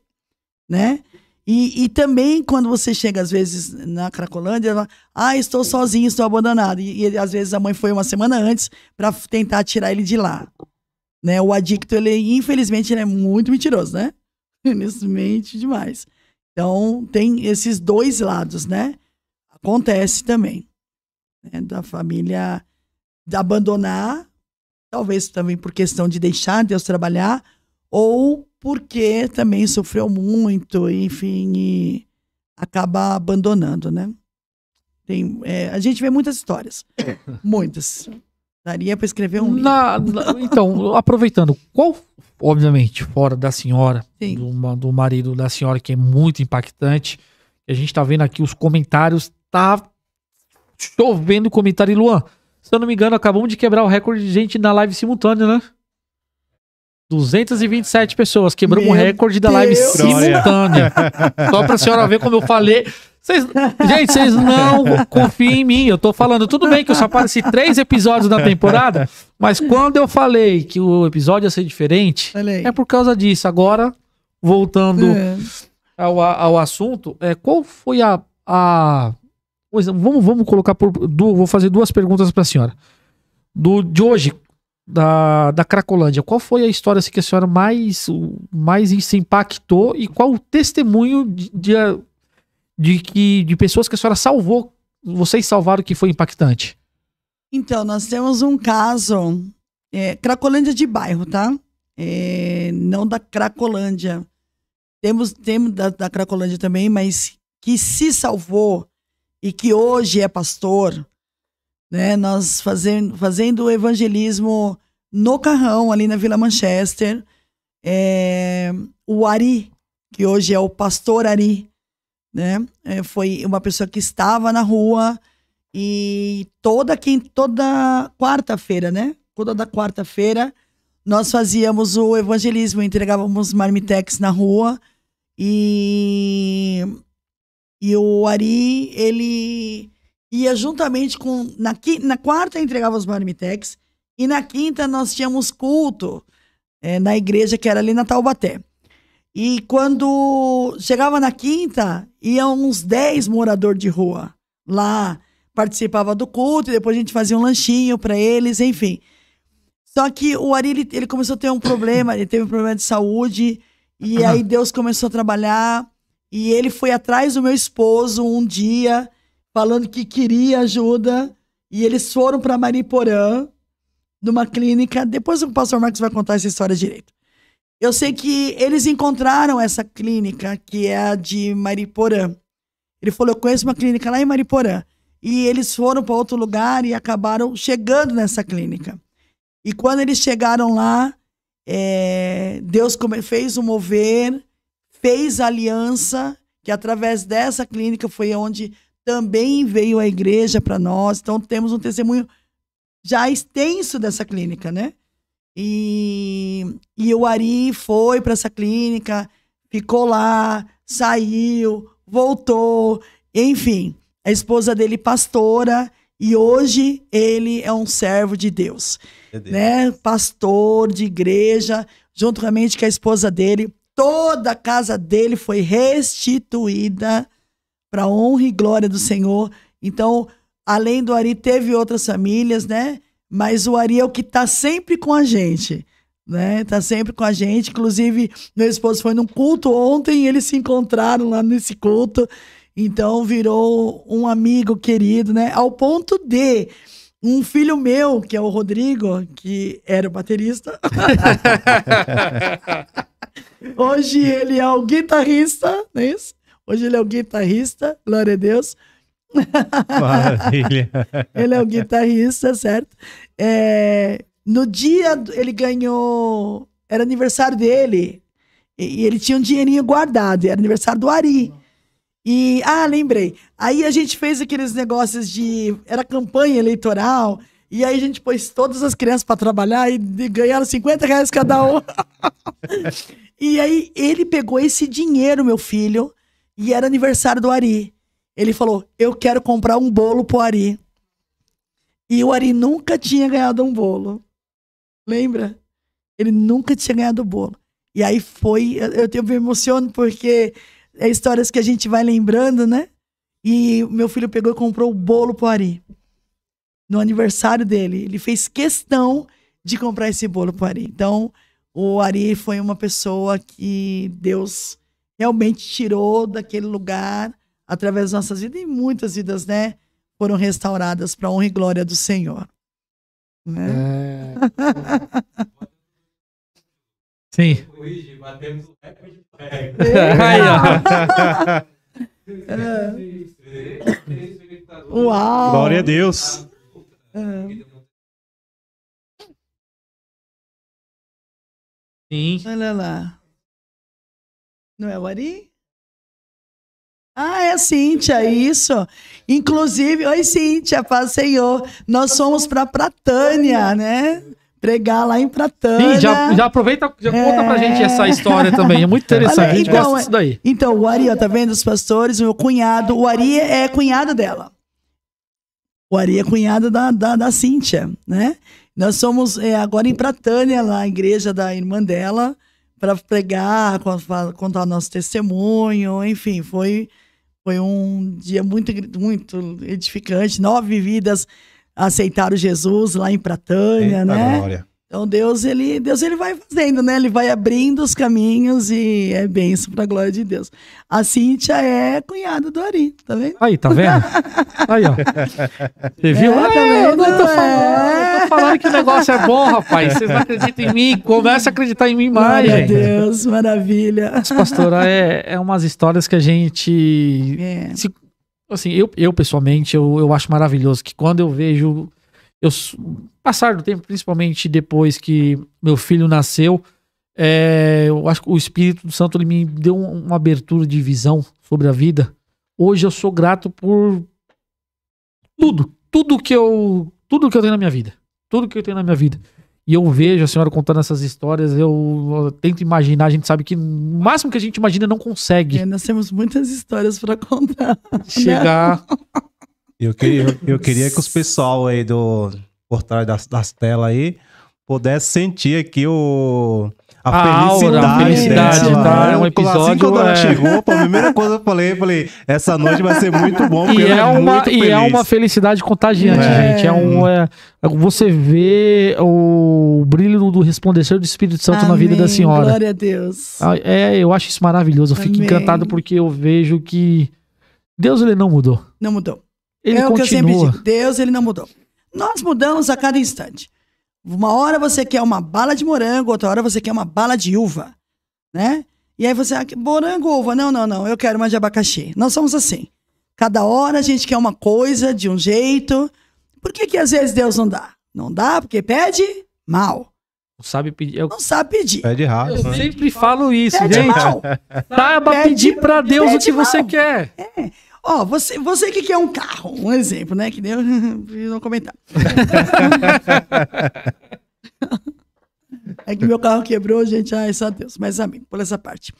né? E também quando você chega às vezes na Cracolândia, ela fala, estou sozinho, estou abandonado. E às vezes a mãe foi uma semana antes para tentar tirar ele de lá, né? O adicto, infelizmente, ele é muito mentiroso, né? Ele mente demais. Então, tem esses dois lados, né? Acontece também, né? Da família abandonar, talvez também por questão de deixar Deus trabalhar, ou porque também sofreu muito, enfim, e acaba abandonando, né? A gente vê muitas histórias, muitas. Daria para escrever um livro. Então, aproveitando, qual, obviamente, fora da senhora, Sim. do marido da senhora, que é muito impactante, a gente tá vendo aqui os comentários, tá chovendo comentário. E Luan, se eu não me engano, acabamos de quebrar o recorde de gente na live simultânea, né? 227 pessoas, quebramos o recorde da live simultânea. Só pra senhora ver como eu falei. Gente, vocês não confiem em mim. Eu tô falando, tudo bem que eu só apareci 3 episódios na temporada, mas quando eu falei que o episódio ia ser diferente, é por causa disso. Agora, voltando ao assunto, qual foi vamos colocar vou fazer 2 perguntas pra senhora. De hoje, da Cracolândia, qual foi a história assim, que a senhora mais se impactou e qual o testemunho de pessoas que a senhora salvou, vocês salvaram, que foi impactante? Então, nós temos um caso, Cracolândia de bairro, tá? Não da Cracolândia. Temos da Cracolândia também, mas que se salvou e que hoje é pastor, né? Nós fazendo o evangelismo no Carrão, ali na Vila Manchester. O Ari, que hoje é o pastor Ari, né? Foi uma pessoa que estava na rua e toda quarta-feira, né? Toda quarta-feira nós fazíamos o evangelismo, entregávamos marmitex na rua e o Ari, ele ia juntamente com... Na quarta entregava os marmitex e na quinta nós tínhamos culto na igreja que era ali na Taubaté. E quando chegava na quinta, iam uns 10 moradores de rua lá, participava do culto, e depois a gente fazia um lanchinho para eles, enfim. Só que o Ari, ele começou a ter um problema, ele teve um problema de saúde, e aí Deus começou a trabalhar, e ele foi atrás do meu esposo um dia, falando que queria ajuda, e eles foram para Mariporã, numa clínica. Depois o pastor Marcos vai contar essa história direito. Eu sei que eles encontraram essa clínica, que é a de Mariporã. Ele falou, eu conheço uma clínica lá em Mariporã. E eles foram para outro lugar e acabaram chegando nessa clínica. E quando eles chegaram lá, Deus fez um mover, fez aliança, que através dessa clínica foi onde também veio a igreja para nós. Então temos um testemunho já extenso dessa clínica, né? E o Ari foi para essa clínica, ficou lá, saiu, voltou, enfim, a esposa dele pastora, e hoje ele é um servo de Deus, né? Pastor de igreja, juntamente com a esposa dele. Toda a casa dele foi restituída para a honra e glória do Senhor. Então, além do Ari, teve outras famílias, né? Mas o Ari é o que tá sempre com a gente, né? Tá sempre com a gente. Inclusive, meu esposo foi num culto ontem e eles se encontraram lá nesse culto. Então, virou um amigo querido, né? Ao ponto de um filho meu, que é o Rodrigo, que era o baterista. Hoje ele é o guitarrista, não é isso? Hoje ele é o guitarrista, glória a Deus. Maravilha. Ele é o guitarrista, certo? No dia ele ganhou, era aniversário dele, e ele tinha um dinheirinho guardado, era aniversário do Ari. E, lembrei, aí a gente fez aqueles negócios era campanha eleitoral, e aí a gente pôs todas as crianças para trabalhar e ganharam R$50 cada um. E aí ele pegou esse dinheiro, meu filho, e era aniversário do Ari. Ele falou, eu quero comprar um bolo pro Ari. E o Ari nunca tinha ganhado um bolo. Lembra? Ele nunca tinha ganhado bolo. E aí eu me emociono porque é histórias que a gente vai lembrando, né? E meu filho pegou e comprou o bolo pro Ari. No aniversário dele. Ele fez questão de comprar esse bolo pro Ari. Então, o Ari foi uma pessoa que Deus realmente tirou daquele lugar através das nossas vidas, e muitas vidas, né, foram restauradas para a honra e glória do Senhor. Né? Sim. Hoje batemos o recorde do Aí, ó. Uau! Glória a Deus. Sim. Olha lá. Não é o Ari? Ah, é a Cíntia, isso. Inclusive, oi Cíntia, paz Senhor. Nós fomos para Pratânia, né? Pregar lá em Pratânia. Sim, já aproveita, já conta pra gente essa história também. É muito interessante, Olha, a gente gosta disso daí. Então, o Ari, ó, tá vendo os pastores, o meu cunhado, o Ari é cunhado dela. O Ari é cunhado da Cíntia, né? Nós somos agora em Pratânia, lá a igreja da irmã dela, para pregar, contar nosso testemunho, enfim, foi um dia muito, muito edificante. 9 vidas aceitaram Jesus lá em Pratânia, Eita, né? glória. Então Deus ele vai fazendo, né? Ele vai abrindo os caminhos e é bênção pra glória de Deus. A Cíntia é cunhada do Ari, tá vendo? Aí, tá vendo? Aí, ó. Você viu? tá Eu vendo? tô falando que o negócio é bom, rapaz. Vocês não acreditam em mim? Começa a acreditar em mim mais, Glória a gente. Deus, maravilha. Mas, pastora, é umas histórias que a gente... Assim, eu pessoalmente, eu acho maravilhoso que quando eu vejo... passar do tempo, principalmente depois que meu filho nasceu, eu acho que o Espírito Santo ele me deu uma abertura de visão sobre a vida. Hoje eu sou grato por tudo que eu tenho na minha vida. Tudo que eu tenho na minha vida. E eu vejo a senhora contando essas histórias, eu tento imaginar, a gente sabe que o máximo que a gente imagina não consegue. Nós temos muitas histórias para contar. Chegar... Eu queria que os pessoal aí por trás das telas aí pudesse sentir aqui a felicidade dela. tá? É um Assim, episódio, quando ela chegou, a primeira coisa que eu falei, essa noite vai ser muito bom, porque E ela muito feliz. é uma felicidade contagiante, gente. Você vê o brilho do resplandecer do Espírito Santo na vida da senhora. Glória a Deus. Eu acho isso maravilhoso. Eu fico encantado porque eu vejo que Deus ele não mudou. Não mudou. Ele o que eu sempre continua. digo. Deus, ele não mudou. Nós mudamos a cada instante. Uma hora você quer uma bala de morango, outra hora você quer uma bala de uva, né? E aí você, morango ou uva? Não, eu quero uma de abacaxi. Nós somos assim. Cada hora a gente quer uma coisa de um jeito. Por que às vezes Deus não dá? Não dá porque pede mal. Não sabe pedir. Não sabe pedir. Pede errado. Eu sempre falo isso, Pede gente. mal. Saiba pedir pra Deus o que você mal. quer. Ó, você que quer um carro, um exemplo, né? Que nem eu fiz um comentário. É que meu carro quebrou, gente. Ai, só Deus. Mas amém, por essa parte.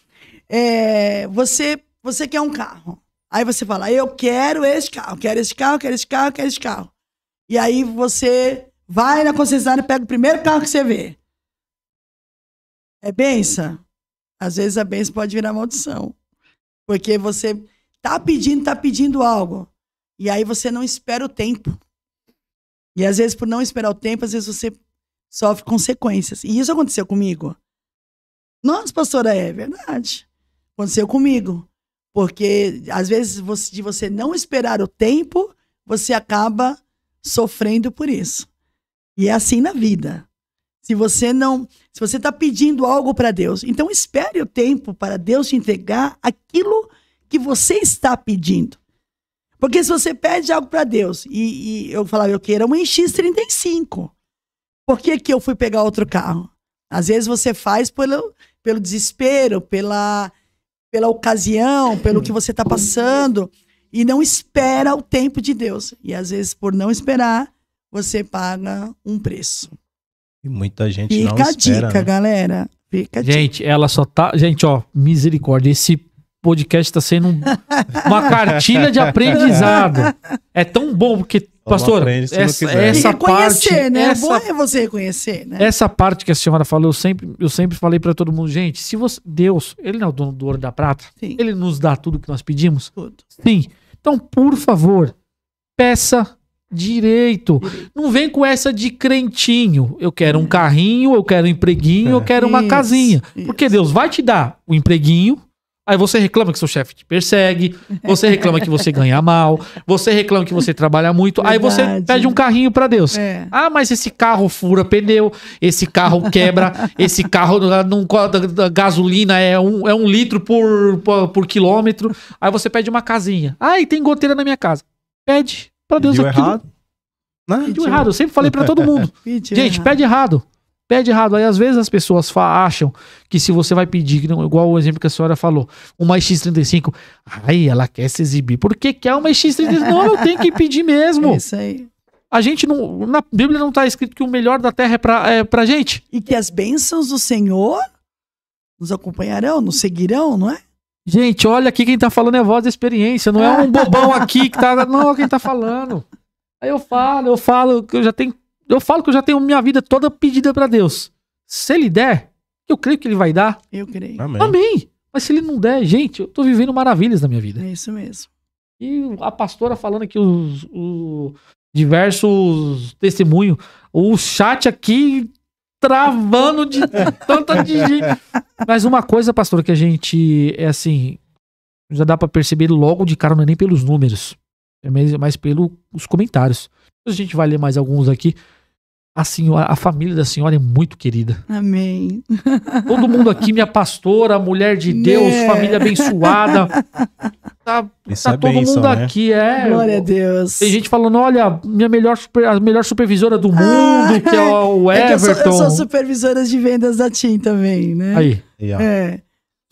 Você quer um carro. Aí você fala, eu quero esse carro, quero esse carro, quero esse carro, quero esse carro. E aí você vai na concessionária e pega o primeiro carro que você vê. É bênção? Às vezes a bênção pode virar maldição. Porque você tá pedindo algo. E aí você não espera o tempo. E às vezes, por não esperar o tempo, às vezes você sofre consequências. E isso aconteceu comigo. Nossa, pastora, é verdade. Aconteceu comigo. Porque, às vezes, de você não esperar o tempo, você acaba sofrendo por isso. E é assim na vida. Se você está pedindo algo para Deus, então espere o tempo para Deus te entregar aquilo que você está pedindo. Porque se você pede algo para Deus e eu falava, eu quero uma X35. Por que eu fui pegar outro carro? Às vezes você faz pelo desespero, pela ocasião, pelo que você está passando e não espera o tempo de Deus. E às vezes, por não esperar, você paga um preço. E muita gente não Fica a espera, dica, né? galera. Fica a dica. Gente, ela só tá... Gente, ó, misericórdia. Esse podcast tá sendo uma cartilha de aprendizado. É tão bom, porque, pastor, aprende se não quiser. essa reconhecer, parte... né? Essa, Bom é você reconhecer, né? essa parte que a senhora falou, eu sempre falei pra todo mundo, gente, se Deus, ele não é o dono do ouro e da prata, Sim. ele nos dá tudo que nós pedimos? Tudo. Sim. Então, por favor, peça direito. Não vem com essa de crentinho. Eu quero um carrinho, eu quero um empreguinho, eu quero uma Isso, casinha. isso. Porque Deus vai te dar o empreguinho, Aí você reclama que seu chefe te persegue, você reclama que você ganha mal, você reclama que você trabalha muito, aí você pede um carrinho pra Deus. Ah, mas esse carro fura pneu, esse carro quebra, esse carro não gasolina é um litro por quilômetro. Aí você pede uma casinha. Ah, e tem goteira na minha casa. Pede pra Deus aquilo. Pediu errado. Eu sempre falei pra todo mundo. Gente, pede errado. Pede errado. Aí às vezes as pessoas acham que se você vai pedir, igual o exemplo que a senhora falou, uma X35, aí ela quer se exibir. Por que quer uma X35? Não, eu tenho que pedir mesmo. É isso aí. A gente não. Na Bíblia não tá escrito que o melhor da terra é pra gente. E que as bênçãos do Senhor nos acompanharão, nos seguirão, não é? Gente, olha aqui quem tá falando é a voz da experiência, não é um bobão aqui que tá. Não, é quem tá falando. Aí eu falo que eu já tenho. Eu falo que eu já tenho minha vida toda pedida pra Deus. Se ele der, eu creio que ele vai dar. Eu creio. Amém. Mas se ele não der, gente, eu tô vivendo maravilhas na minha vida. É isso mesmo. E a pastora falando aqui os diversos testemunhos, o chat aqui travando de tanta de gente. Mas uma coisa, pastora, que a gente é assim, já dá pra perceber logo de cara, não é nem pelos números, é mais pelos comentários. A gente vai ler mais alguns aqui. A família da senhora é muito querida. Amém. Todo mundo aqui, minha pastora, mulher de Deus, família abençoada. Tá todo bênção, mundo aqui, Glória a Deus. Tem gente falando, olha, a melhor supervisora do mundo, que é o Everton. Eu sou supervisora de vendas da TIM também, né? Aí.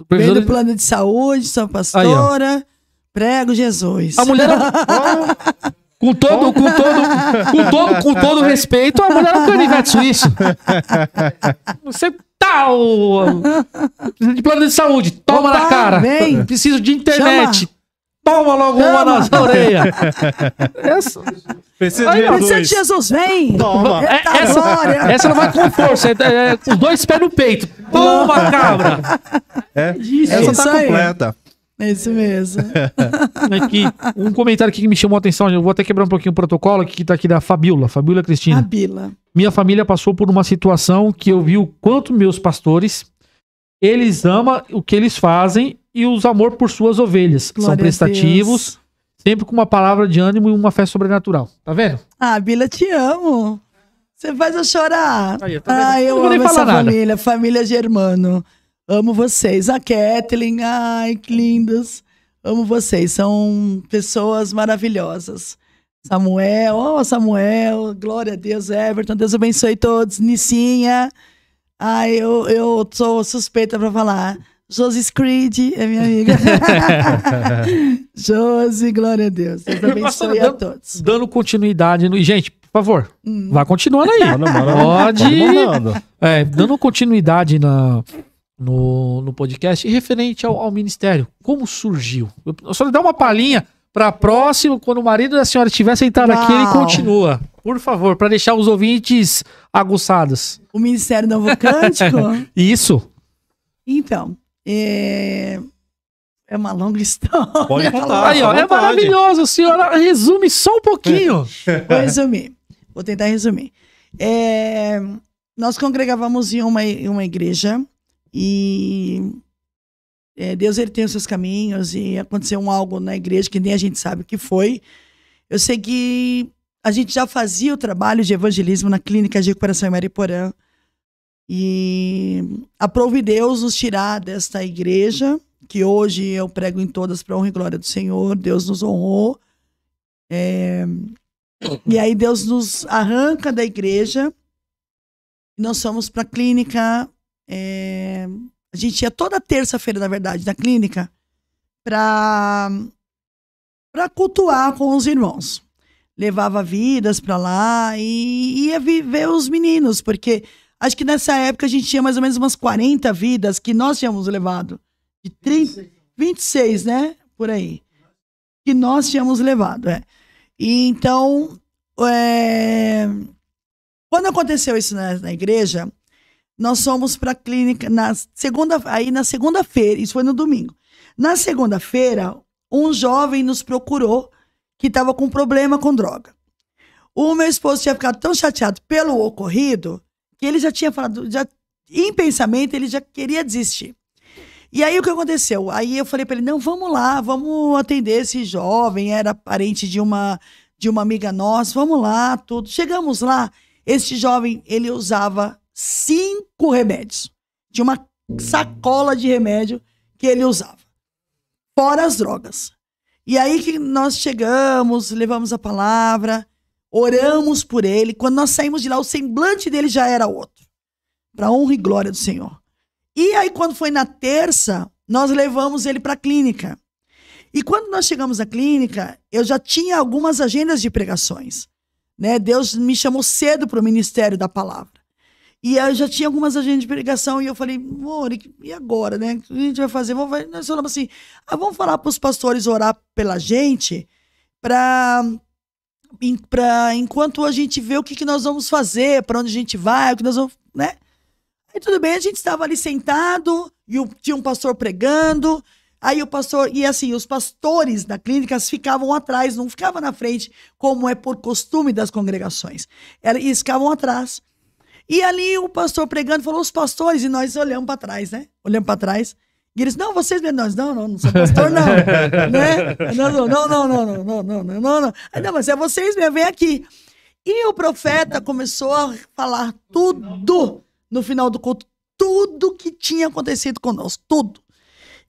Vem do plano de saúde, sou pastora, aí, prego Jesus. A mulher... Com todo respeito, a mulher é um canivete suíço. Você precisa de plano de saúde, toma na cara. Vem. Preciso de internet. Toma logo uma na orelha. Precisa de Jesus, vem. Toma. Essa não vai com força, com os dois pés no peito. Toma, cabra. Essa tá completa. É isso mesmo. Aqui, um comentário aqui que me chamou a atenção. Eu vou até quebrar um pouquinho o protocolo, que tá aqui da Fabiola Cristina. Fabíola. Minha família passou por uma situação que eu vi o quanto meus pastores, eles amam o que eles fazem e os amor por suas ovelhas. Glória são prestativos, sempre com uma palavra de ânimo e uma fé sobrenatural. Tá vendo? Bila, te amo. Você faz eu chorar. Aí, tá vendo? Eu não vou nem amo falar essa nada. família Germano. Amo vocês. A Kathleen, ai, que lindos. Amo vocês, são pessoas maravilhosas. Samuel, glória a Deus, Everton, Deus abençoe todos. Nicinha, ai, eu sou suspeita pra falar. Josi Creed é minha amiga. Josi, glória a Deus. Deus abençoe a todos. Dando continuidade. E, gente, por favor, vá continuando aí. Pode. Dando continuidade no podcast e referente ao ministério. Como surgiu? Eu só lhe dar uma palhinha para próximo, quando o marido da senhora estiver sentado aqui, ele continua. Por favor, para deixar os ouvintes aguçados. O Ministério Novo Cântico? Isso. Então, é uma longa história. Pode contar. Aí, ó, é maravilhoso. A senhora resume só um pouquinho. Vou resumir. Vou tentar resumir. Nós congregávamos em uma igreja e Deus, ele tem os seus caminhos, e aconteceu algo na igreja que nem a gente sabe o que foi. Eu sei que a gente já fazia o trabalho de evangelismo na clínica de recuperação em Mariporã, e aprove Deus nos tirar desta igreja, que hoje eu prego em todas para honra e glória do Senhor. Deus nos honrou. E aí Deus nos arranca da igreja e nós fomos para a clínica. A gente ia toda terça-feira, na verdade, na clínica para cultuar com os irmãos. Levava vidas para lá e ia ver os meninos, porque acho que nessa época a gente tinha mais ou menos umas 40 vidas que nós tínhamos levado. De 30, 26, né? Por aí. Que nós tínhamos levado, E então, quando aconteceu isso na igreja, nós fomos para a clínica na segunda-feira, isso foi no domingo. Na segunda-feira, um jovem nos procurou que estava com problema com droga. O meu esposo tinha ficado tão chateado pelo ocorrido que ele já tinha falado, em pensamento, ele já queria desistir. E aí o que aconteceu? Aí eu falei pra ele, não, vamos lá, vamos atender esse jovem, era parente de uma amiga nossa, vamos lá, tudo. Chegamos lá, este jovem, ele usava 5 remédios. Tinha uma sacola de remédio que ele usava, fora as drogas. E aí que nós chegamos, levamos a palavra, oramos por ele. Quando nós saímos de lá, o semblante dele já era outro, para honra e glória do Senhor. E aí, quando foi na terça, nós levamos ele para a clínica. E quando nós chegamos à clínica, eu já tinha algumas agendas de pregações, né? Deus me chamou cedo para o ministério da palavra. E eu já tinha algumas agendas de pregação e eu falei, amor, e agora, né? O que a gente vai fazer? Nós falamos assim, vamos falar para os pastores orar pela gente para enquanto a gente vê o que nós vamos fazer, para onde a gente vai, o que nós vamos, né? Aí tudo bem, a gente estava ali sentado e tinha um pastor pregando. Aí o pastor, e assim, os pastores da clínica ficavam atrás, não ficavam na frente, como é por costume das congregações. Eles ficavam atrás. E ali o pastor pregando, falou os pastores, e nós olhamos para trás, né? Olhamos para trás. E eles, não, vocês, nós, não sou pastor, não. Né? Não. Aí, não, mas é vocês mesmo, vem aqui. E o profeta começou a falar tudo no final do culto, tudo que tinha acontecido conosco, tudo.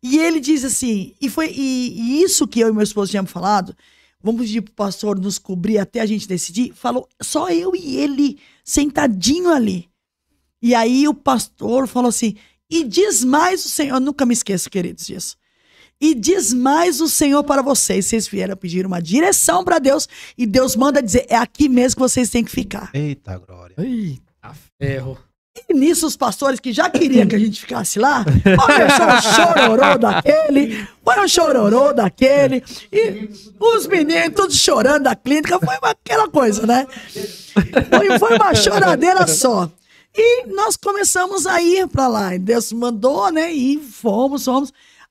E ele diz assim, e isso que eu e meu esposo tínhamos falado, vamos pedir pro pastor nos cobrir até a gente decidir, falou só eu e ele sentadinho ali. E aí o pastor falou assim, e diz mais o Senhor, eu nunca me esqueço, queridos, disso. E diz mais o Senhor para vocês vieram pedir uma direção para Deus, e Deus manda dizer, é aqui mesmo que vocês têm que ficar. Eita, glória. Eita, ferro. E nisso os pastores que já queriam que a gente ficasse lá, começou um chororô daquele, e os meninos todos chorando da clínica, foi aquela coisa, né? Foi uma choradeira só. E nós começamos a ir para lá, Deus mandou, né, e fomos.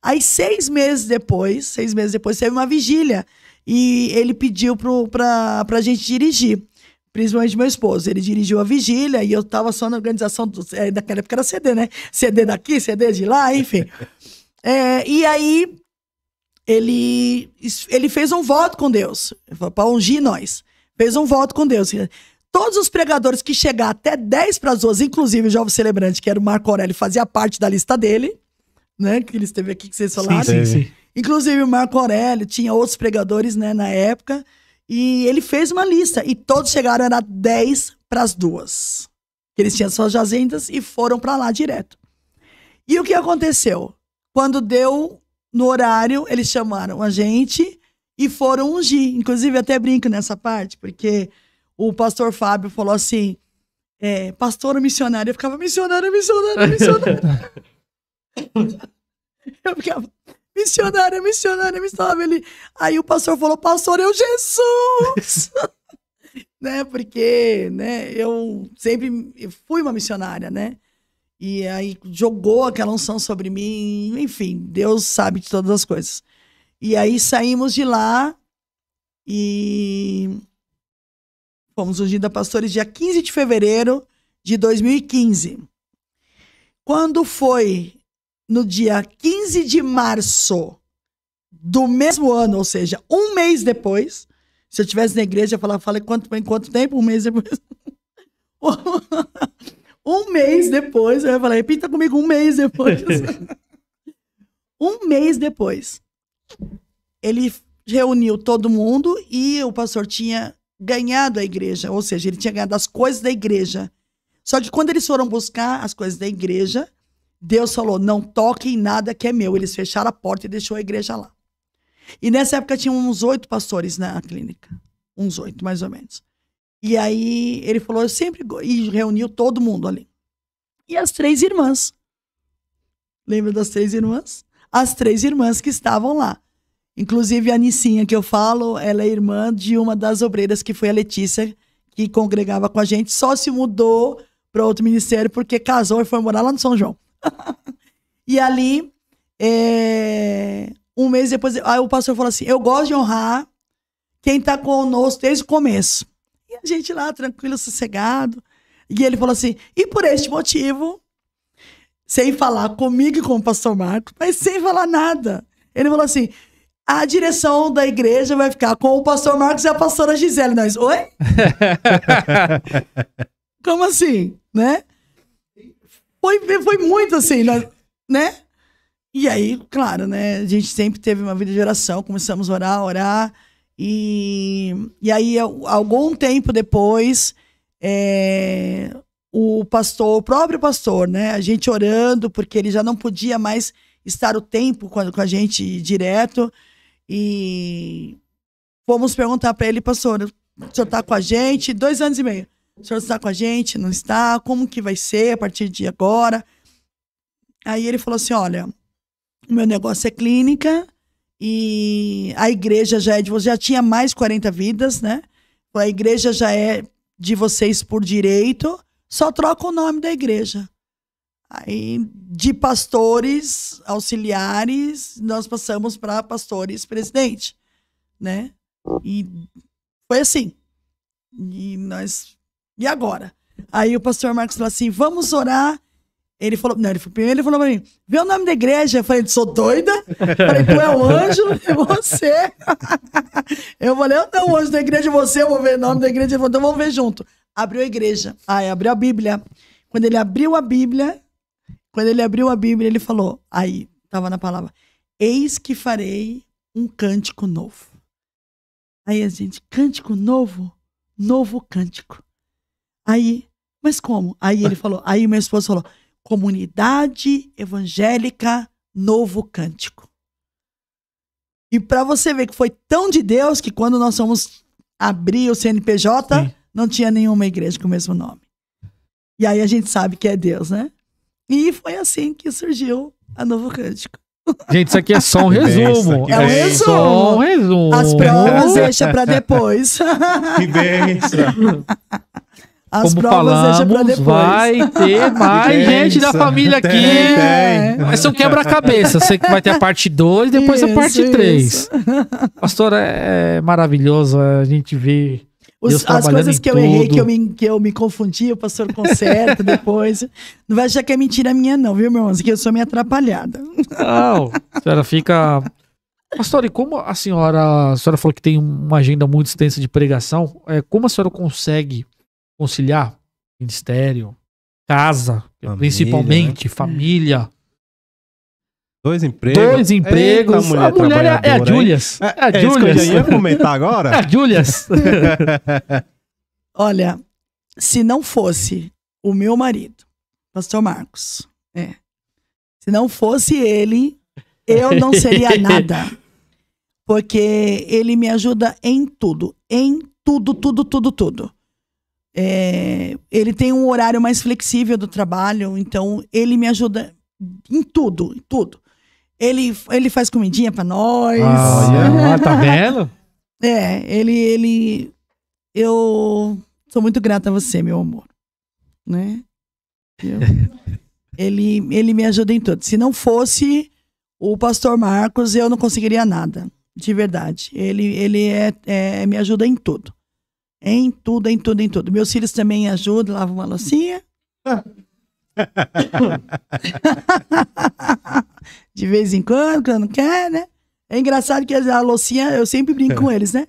Aí 6 meses depois teve uma vigília, e ele pediu pra gente dirigir. Principalmente meu esposo, ele dirigiu a vigília e eu tava só na organização, daquela época era CD, né? CD daqui, CD de lá, enfim. E aí, ele fez um voto com Deus, para ungir nós. Fez um voto com Deus. Todos os pregadores que chegar até 10 para as 2, inclusive o jovem celebrante, que era o Marco Aurélio, fazia parte da lista dele, né? Que ele esteve aqui, que vocês falaram. Sim. Inclusive o Marco Aurélio, tinha outros pregadores, né, na época. E ele fez uma lista, e todos chegaram, era 10 para as 2. Eles tinham suas agendas e foram para lá direto. E o que aconteceu? Quando deu no horário, eles chamaram a gente e foram ungir. Inclusive, até brinco nessa parte, porque o pastor Fábio falou assim, pastora missionária. Eu ficava, missionária. Eu ficava... Missionária. Ele... Aí o pastor falou, pastor, eu Jesus! Né? Porque, né, eu fui uma missionária, né? E aí jogou aquela unção sobre mim, enfim, Deus sabe de todas as coisas. E aí saímos de lá e fomos ungidos a pastores dia 15 de fevereiro de 2015. Quando foi no dia 15 de março do mesmo ano, ou seja, 1 mês depois, se eu estivesse na igreja, eu falei quanto tempo? 1 mês depois. 1 mês depois, eu ia falar, repita comigo, 1 mês depois. 1 mês depois, ele reuniu todo mundo e o pastor tinha ganhado a igreja, ou seja, ele tinha ganhado as coisas da igreja. Só que quando eles foram buscar as coisas da igreja, Deus falou, não toquem nada que é meu. Eles fecharam a porta e deixou a igreja lá. E nessa época tinha uns 8 pastores na clínica. Uns 8, mais ou menos. E aí ele falou, e reuniu todo mundo ali. E as 3 irmãs. Lembra das 3 irmãs? As 3 irmãs que estavam lá. Inclusive a Nicinha que eu falo, ela é irmã de uma das obreiras que foi a Letícia, que congregava com a gente. Só se mudou para outro ministério porque casou e foi morar lá no São João. E ali, 1 mês depois, aí o pastor falou assim, eu gosto de honrar quem tá conosco desde o começo. E a gente lá, tranquilo, sossegado. E ele falou assim, e por este motivo, sem falar comigo e com o pastor Marcos, mas sem falar nada. Ele falou assim, a direção da igreja vai ficar com o pastor Marcos e a pastora Gisele. Nós, oi? Como assim, né? Foi muito assim, né? E aí, claro, né? A gente sempre teve uma vida de oração, começamos a orar. E aí, algum tempo depois, o próprio pastor, né? A gente orando, porque ele já não podia mais estar o tempo com a gente direto. E fomos perguntar para ele, pastor, o senhor está com a gente? 2 anos e meio. O senhor está com a gente? Não está? Como que vai ser a partir de agora? Aí ele falou assim, olha, o meu negócio é clínica e a igreja já tinha mais 40 vidas, né? A igreja já é de vocês por direito, só troca o nome da igreja. Aí, de pastores auxiliares, nós passamos para pastores presidente, né? E foi assim. E agora? Aí o pastor Marcos falou assim, vamos orar. Ele falou, primeiro ele falou pra mim, vê o nome da igreja. Eu falei, sou doida? Eu falei, tu é o anjo, é você. Eu falei, eu não, o anjo da igreja é você, eu vou ver o nome da igreja. Ele falou, então vamos ver junto. Abriu a igreja. Aí abriu a Bíblia. Quando ele abriu a Bíblia, ele falou, aí tava na palavra, eis que farei um cântico novo. Aí a gente, cântico novo? Novo cântico. Aí, mas como? Aí ele falou, aí minha esposa falou, Comunidade Evangélica Novo Cântico. E para você ver que foi tão de Deus que quando nós fomos abrir o CNPJ, sim, não tinha nenhuma igreja com o mesmo nome. E aí a gente sabe que é Deus, né? E foi assim que surgiu a Novo Cântico. Gente, isso aqui é só um resumo. É um resumo. Só um resumo. As provas deixa para depois. Que bênção. As como provas deixa pra falamos, depois. vai ter mais gente da família aqui. Tem. Vai ser um quebra-cabeça. Sei que vai ter a parte 2 e depois a parte 3. Pastor, é maravilhoso a gente ver Deus as coisas que eu errei, tudo. que eu me confundi, o pastor conserta depois. Não vai achar que é mentira minha não, viu, meu irmão? Que eu sou meio atrapalhada. Não, a senhora fica... Pastor, e como a senhora falou que tem uma agenda muito extensa de pregação, como a senhora consegue conciliar ministério, casa, Família, principalmente, né? família? 2 empregos. 2 empregos. Eita, mulher A mulher é a trabalhadora, hein? Julias. É a É isso que eu Julias. já ia comentar agora? É a Julias. Olha, se não fosse o meu marido, pastor Marcos, se não fosse ele, eu não seria nada. Porque ele me ajuda em tudo. Em tudo, tudo, tudo, tudo. Ele tem um horário mais flexível do trabalho, então ele me ajuda em tudo, em tudo. Ele faz comidinha pra nós. Tá vendo? Eu sou muito grata a você, meu amor. Né? Ele me ajuda em tudo. Se não fosse o pastor Marcos, eu não conseguiria nada. De verdade. Ele me ajuda em tudo. Em tudo, em tudo, em tudo. Meus filhos também ajudam, lavam uma loucinha. De vez em quando não quer, né? É engraçado que a loucinha, eu sempre brinco com eles, né?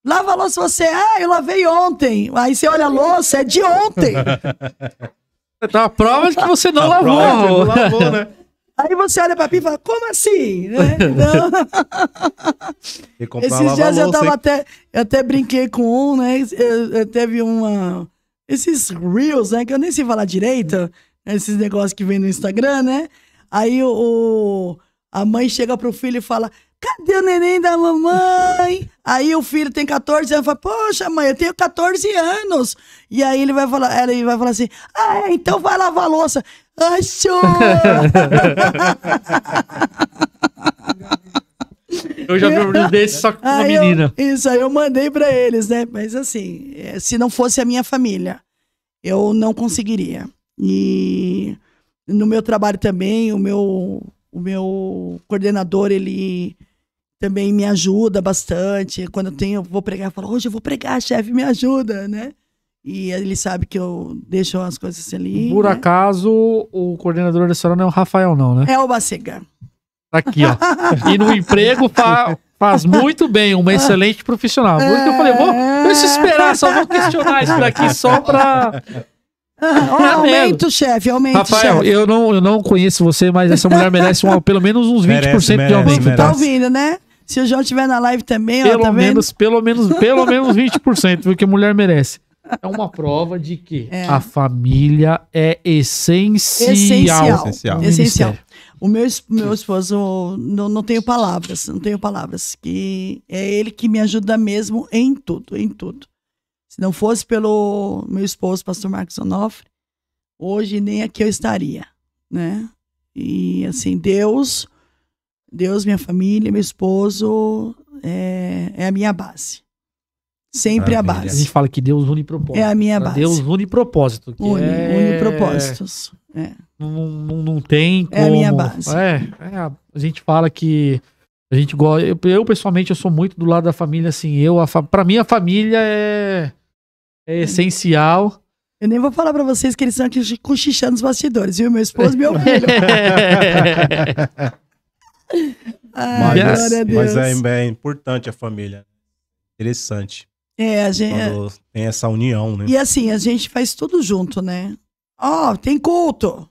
Lava a louça você, eu lavei ontem. Aí você olha a louça, é de ontem. Então a prova de que você não lavou. Você não lavou, né? Aí você olha pra mim e fala, como assim? Né? Esses dias eu até brinquei com um, né? Eu teve esses reels, né? Que eu nem sei falar direito. Esses negócios que vem no Instagram, né? Aí a mãe chega pro filho e fala, cadê o neném da mamãe? Aí o filho tem 14 anos e fala, poxa mãe, eu tenho 14 anos. E aí ele vai falar assim, então vai lavar a louça. Achou! Eu já vi um desse só com uma menina. Aí eu mandei pra eles, né? Mas assim, se não fosse a minha família, eu não conseguiria. E no meu trabalho também, o meu coordenador, ele também me ajuda bastante. Quando eu vou pregar, eu falo, hoje eu vou pregar, chefe, me ajuda, né? E ele sabe que eu deixo as coisas ali. Por né? acaso, o coordenador da senhora não é o Rafael, não, né? É o Bacega. Tá aqui, ó. E no emprego faz muito bem, uma excelente profissional. Por isso que eu falei, deixa eu esperar, só vou questionar isso daqui só pra... Aumenta o chefe, aumenta o Rafael, chefe. eu não conheço você, mas essa mulher merece pelo menos uns 20% de aumento, merece. tá? Tá ouvindo, né? Se o João estiver na live também, ó, tá Pelo menos 20%, porque a mulher merece. É uma prova de que a família é essencial. Essencial. no Essencial. ministério. O meu esposo, não tenho palavras, que é ele que me ajuda mesmo em tudo. Se não fosse pelo meu esposo, pastor Marcos Onofre, hoje nem aqui eu estaria, né? E assim, Deus, minha família, meu esposo, é a minha base. Sempre a Maravilha. A base. gente fala que Deus une propósito. É a minha base. Deus une propósito. Que Une propósitos. Não tem como. É a minha base. A gente fala que a gente gosta. Eu pessoalmente, eu sou muito do lado da família, assim. Pra mim, a família é essencial. Eu nem vou falar pra vocês que eles estão aqui cochichando os bastidores, viu? Meu esposo e meu filho. Ai, glória a Deus. Mas é importante a família. Interessante. A gente... Quando tem essa união, né? E assim, a gente faz tudo junto, né? Ó, tem culto.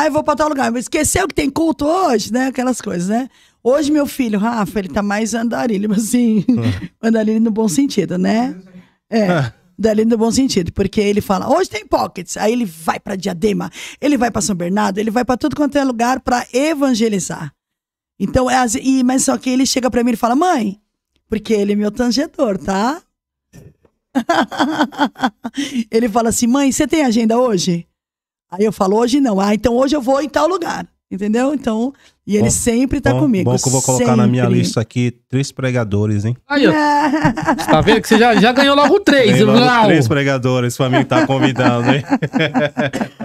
Eu vou pra tal lugar. Mas esqueceu que tem culto hoje, né? Aquelas coisas, né? Hoje, meu filho, Rafa, ele tá mais andarilho, assim. Andarilho no bom sentido, né? Andarilho no bom sentido. Porque ele fala, hoje tem pockets. Aí ele vai pra Diadema, ele vai pra São Bernardo, ele vai pra tudo quanto é lugar pra evangelizar. Então, mas só que ele chega pra mim e fala, mãe, porque ele é meu tangedor, tá? Ele fala assim, mãe, você tem agenda hoje? Aí eu falo, hoje não. Então hoje eu vou em tal lugar. Entendeu? Então, e ele sempre tá comigo. Bom que eu vou colocar na minha lista aqui 3 pregadores, hein? Aí, ó. Você tá vendo que você já ganhou logo 3. Ganhei logo 3 pregadores pra mim tá convidando, hein?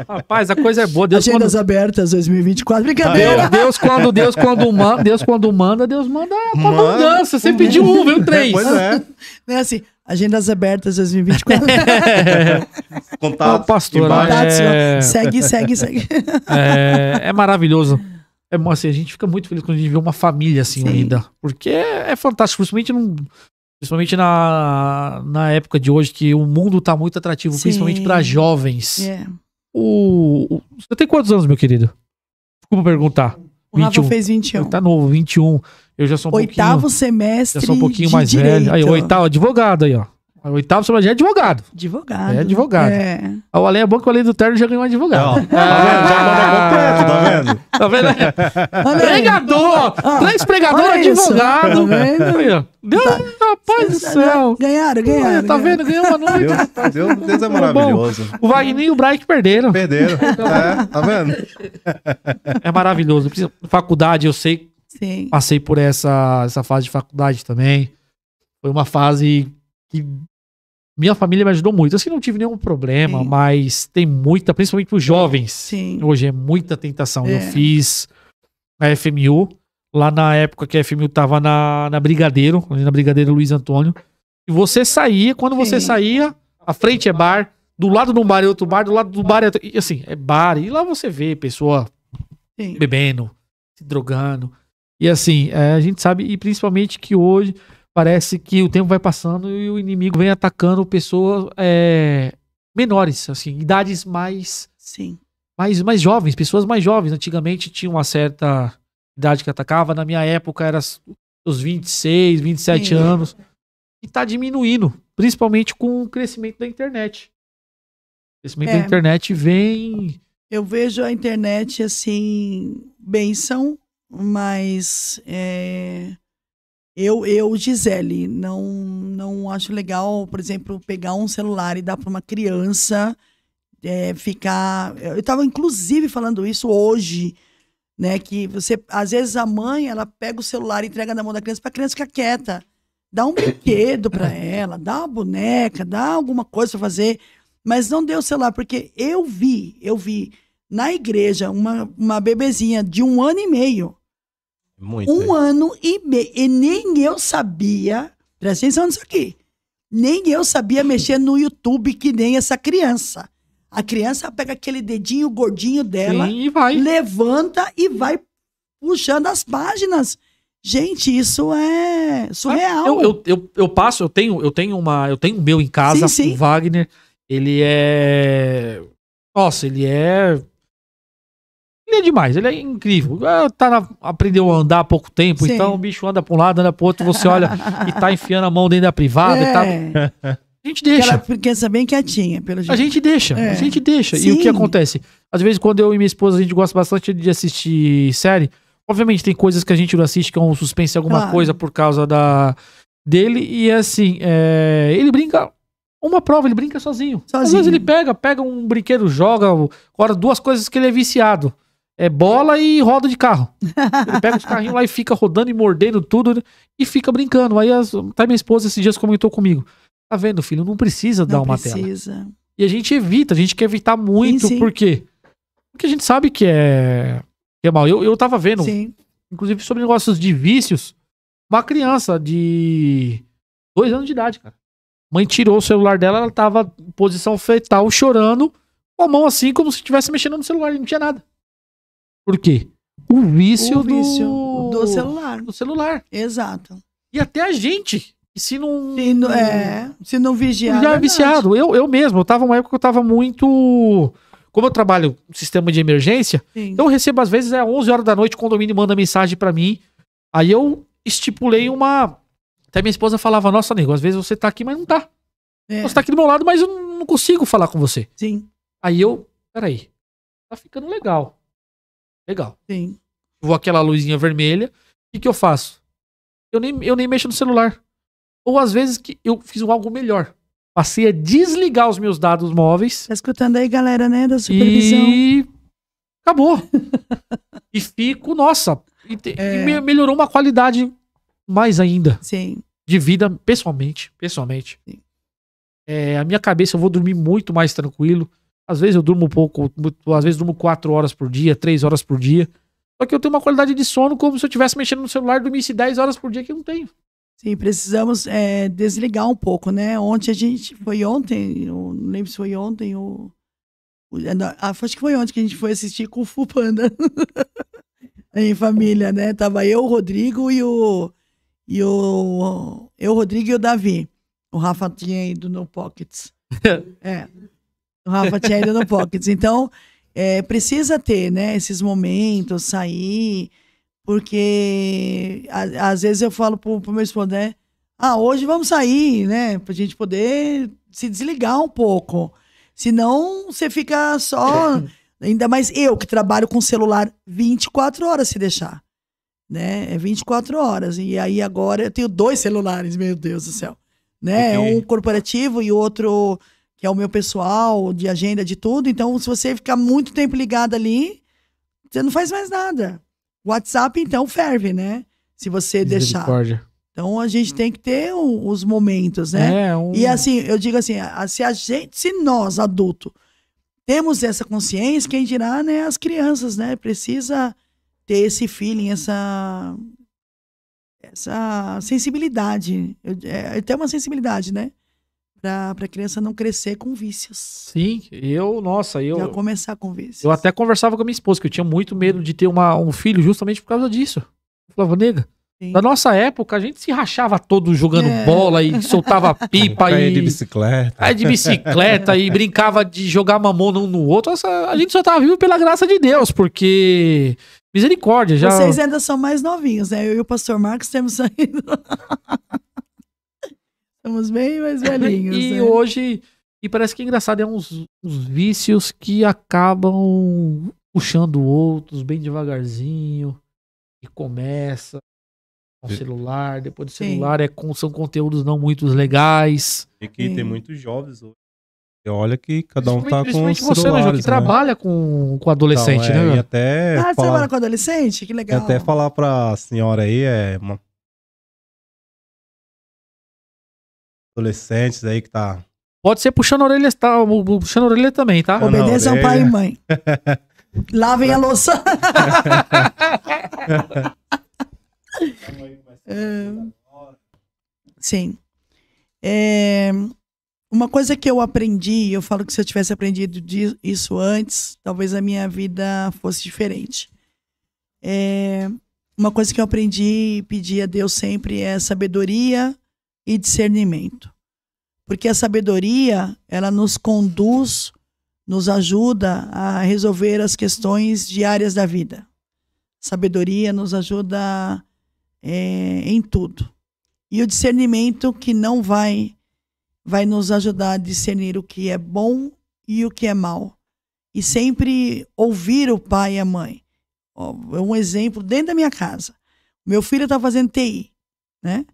Rapaz, a coisa é boa. Agendas abertas 2024. Brincadeira. Deus quando manda, Deus manda com abundância. Você pediu 1, veio 3. Pois é. Não é assim, agendas abertas 2024. Contato. Pastor, Segue. É maravilhoso. Assim, a gente fica muito feliz quando a gente vê uma família assim unida. Porque é fantástico, principalmente na época de hoje, que o mundo tá muito atrativo, principalmente para jovens. Você tem quantos anos, meu querido? Desculpa perguntar. O Rafa fez 21. Ele tá novo, 21. Eu já sou um oitavo semestre. Já sou um pouquinho mais direito. velho. Aí, oitavo, advogado aí, ó. Oitavo semestre já é advogado. Advogado. É advogado. O Além é bom que o Além do Terno já ganhou um advogado. Já completo, tá vendo? Pregador! 3 pregadores, advogado. Tá vendo? Rapaz do céu. Ganharam. Tá vendo? Ganhou uma noite. Deus é maravilhoso. O Wagner e o Brian que perderam. Tá vendo? É maravilhoso. Faculdade, eu sei. Sim. Passei por essa fase de faculdade também. Foi uma fase que minha família me ajudou muito. Assim, não tive nenhum problema, mas tem muita, principalmente para os jovens. Sim. Hoje é muita tentação. Eu fiz a FMU, lá na época que a FMU tava na Brigadeiro, ali na Brigadeiro Luiz Antônio. E você saía, quando você saía, a frente é bar, do lado de um bar é outro bar, do lado do bar é outro, e assim, é bar. E lá você vê pessoa bebendo, se drogando. E assim, a gente sabe, e principalmente que hoje parece que o tempo vai passando e o inimigo vem atacando pessoas menores, assim, idades mais jovens, pessoas mais jovens. Antigamente tinha uma certa idade que atacava, na minha época era os 26, 27 anos. E tá diminuindo, principalmente com o crescimento da internet. O crescimento da internet vem... Eu vejo a internet, assim, bênção, mas... Eu, Gisele, não acho legal, por exemplo, pegar um celular e dar para uma criança ficar... Eu tava, inclusive, falando isso hoje, né? Que você, às vezes, a mãe, ela pega o celular e entrega na mão da criança para a criança ficar quieta. Dá um brinquedo para ela, dá uma boneca, dá alguma coisa para fazer, mas não dê o celular, porque eu vi na igreja uma bebezinha de 1 ano e meio. Muito. 1 ano e meio. E nem eu sabia, presta atenção nisso aqui, Nem eu sabia mexer no YouTube que nem essa criança. A criança pega aquele dedinho gordinho dela, Sim, e vai. levanta e vai puxando as páginas. Gente, isso é surreal. Eu passo, eu tenho o meu em casa, Sim, sim. o Wagner. Ele é. Nossa, ele é demais, ele é incrível. Aprendeu a andar há pouco tempo, Sim. então o bicho anda pra um lado, anda pro outro, você olha e tá enfiando a mão dentro da privada e tá. A gente deixa. Aquela criança bem quietinha, pelo jeito. A gente deixa, É. a gente deixa. E Sim. o que acontece? Às vezes, quando eu e minha esposa, a gente gosta bastante de assistir série, obviamente tem coisas que a gente não assiste, que é um suspense, alguma Claro. coisa por causa dele, e assim, ele brinca, uma prova, ele brinca sozinho. Às Sozinho. vezes ele pega um brinquedo, joga, agora duas coisas que ele é viciado, é bola e roda de carro. Ele pega os carrinhos lá e fica rodando e mordendo tudo, né, e fica brincando. Aí até minha esposa esses dias comentou comigo, tá vendo, filho, não precisa dar Não uma tela. precisa. E a gente evita, a gente quer evitar muito, Sim, sim. por quê? Porque a gente sabe que é mal. Eu tava vendo, Sim. inclusive sobre negócios de vícios, uma criança de 2 anos de idade, cara. Mãe tirou o celular dela, ela tava em posição fetal, chorando, com a mão assim, como se estivesse mexendo no celular, e não tinha nada. Por quê? O vício, O vício do celular. do celular. Exato. E até a gente, que se não... Se não vigiar. Já é verdade. viciado. Eu mesmo, eu tava uma época que eu tava muito... Como eu trabalho no sistema de emergência, Sim. então eu recebo às vezes 11 horas da noite, o condomínio manda mensagem pra mim. Aí eu estipulei uma... Até minha esposa falava, nossa, nego, às vezes você tá aqui, mas não tá. É, Você tá aqui do meu lado, mas eu não consigo falar com você. Sim, Aí eu, peraí, tá ficando legal. Legal. sim. Vou aquela luzinha vermelha, o que eu faço? Eu nem mexo no celular. Ou às vezes que eu fiz algo melhor. Passei a desligar os meus dados móveis Tá escutando aí, galera, né? Da supervisão. e acabou. E fico, nossa, melhorou uma qualidade mais ainda Sim. de vida pessoalmente. Sim. A minha cabeça, eu vou dormir muito mais tranquilo. Às vezes eu durmo um pouco, às vezes durmo 4 horas por dia, 3 horas por dia. Só que eu tenho uma qualidade de sono como se eu estivesse mexendo no celular e dormisse 10 horas por dia, que eu não tenho. Sim, precisamos desligar um pouco, né? Foi ontem, eu não lembro se foi ontem acho que foi ontem que a gente foi assistir Kung Fu Panda em família, né? Tava eu, o Rodrigo o Rodrigo e o Davi. O Rafa tinha ido no Pockets. O Rafa tinha ido no Pockets. Então, precisa ter, né? Esses momentos, sair... Porque às vezes eu falo pro meu esposo, né? Hoje vamos sair, né? Pra gente poder se desligar um pouco. Senão você fica só... Ainda mais eu, que trabalho com celular 24 horas se deixar. Né? É 24 horas. E aí agora eu tenho 2 celulares, meu Deus do céu. Né? Okay. Um corporativo e outro que é o meu pessoal, de agenda, de tudo. Então, se você ficar muito tempo ligado ali, você não faz mais nada. WhatsApp, então, ferve, né? Se você deixar. Então, a gente tem que ter os momentos, né? E assim, eu digo assim, se nós, adultos, temos essa consciência, quem dirá, né? As crianças, né? Precisa ter esse feeling, essa sensibilidade. Tem uma sensibilidade, né? Pra criança não crescer com vícios. Sim, Já começar com vícios. Eu até conversava com a minha esposa, que eu tinha muito medo de ter um filho justamente por causa disso. Eu falava, nega, na nossa época a gente se rachava todo jogando bola e soltava pipa de bicicleta. Aí de bicicleta e brincava de jogar mamona um no outro. A gente só tava vivo pela graça de Deus, porque... Misericórdia, já... Vocês ainda são mais novinhos, né? Eu e o pastor Marcos temos saído... Somos bem mais velhinhos. E né? hoje, e parece que é engraçado, é uns vícios que acabam puxando outros bem devagarzinho, e começa com o celular, depois do celular são conteúdos não muito legais. E que tem muitos jovens hoje. Olha que cada um tá com Principalmente os você, né, Ju, que né? trabalha com adolescente, Então, né? E até você trabalha com adolescente? Que legal. E até falar pra senhora aí, adolescentes aí que tá... Pode ser puxando a orelha, tá? Puxando a orelha também, tá? Obedeçam pai e mãe. Lavem a louça. Sim. Uma coisa que eu aprendi, eu falo que se eu tivesse aprendido isso antes, talvez a minha vida fosse diferente. Uma coisa que eu aprendi e pedi a Deus sempre é sabedoria e discernimento. Porque a sabedoria, ela nos conduz, nos ajuda a resolver as questões diárias da vida. Sabedoria nos ajuda em tudo. E o discernimento que não vai nos ajudar a discernir o que é bom e o que é mal. E sempre ouvir o pai e a mãe. Um exemplo, dentro da minha casa. Meu filho está fazendo TI, né?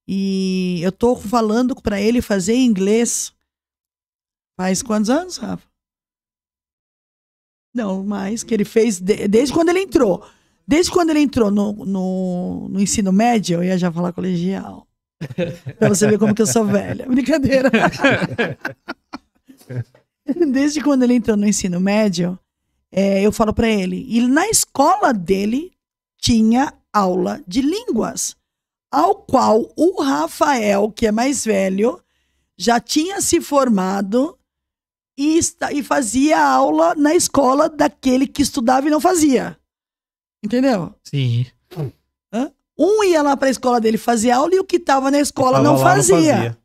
E eu estou falando para ele fazer inglês. Faz quantos anos, Rafa? Não, mais que ele fez desde quando ele entrou. Desde quando ele entrou no ensino médio, eu ia já falar colegial. Pra você ver como que eu sou velha. Brincadeira. Desde quando ele entrou no ensino médio, eu falo pra ele. E na escola dele tinha aula de línguas, ao qual o Rafael, que é mais velho, já tinha se formado e fazia aula na escola daquele que estudava e não fazia. Entendeu? Sim. Um ia lá pra escola dele fazer aula e o que tava na escola não fazia.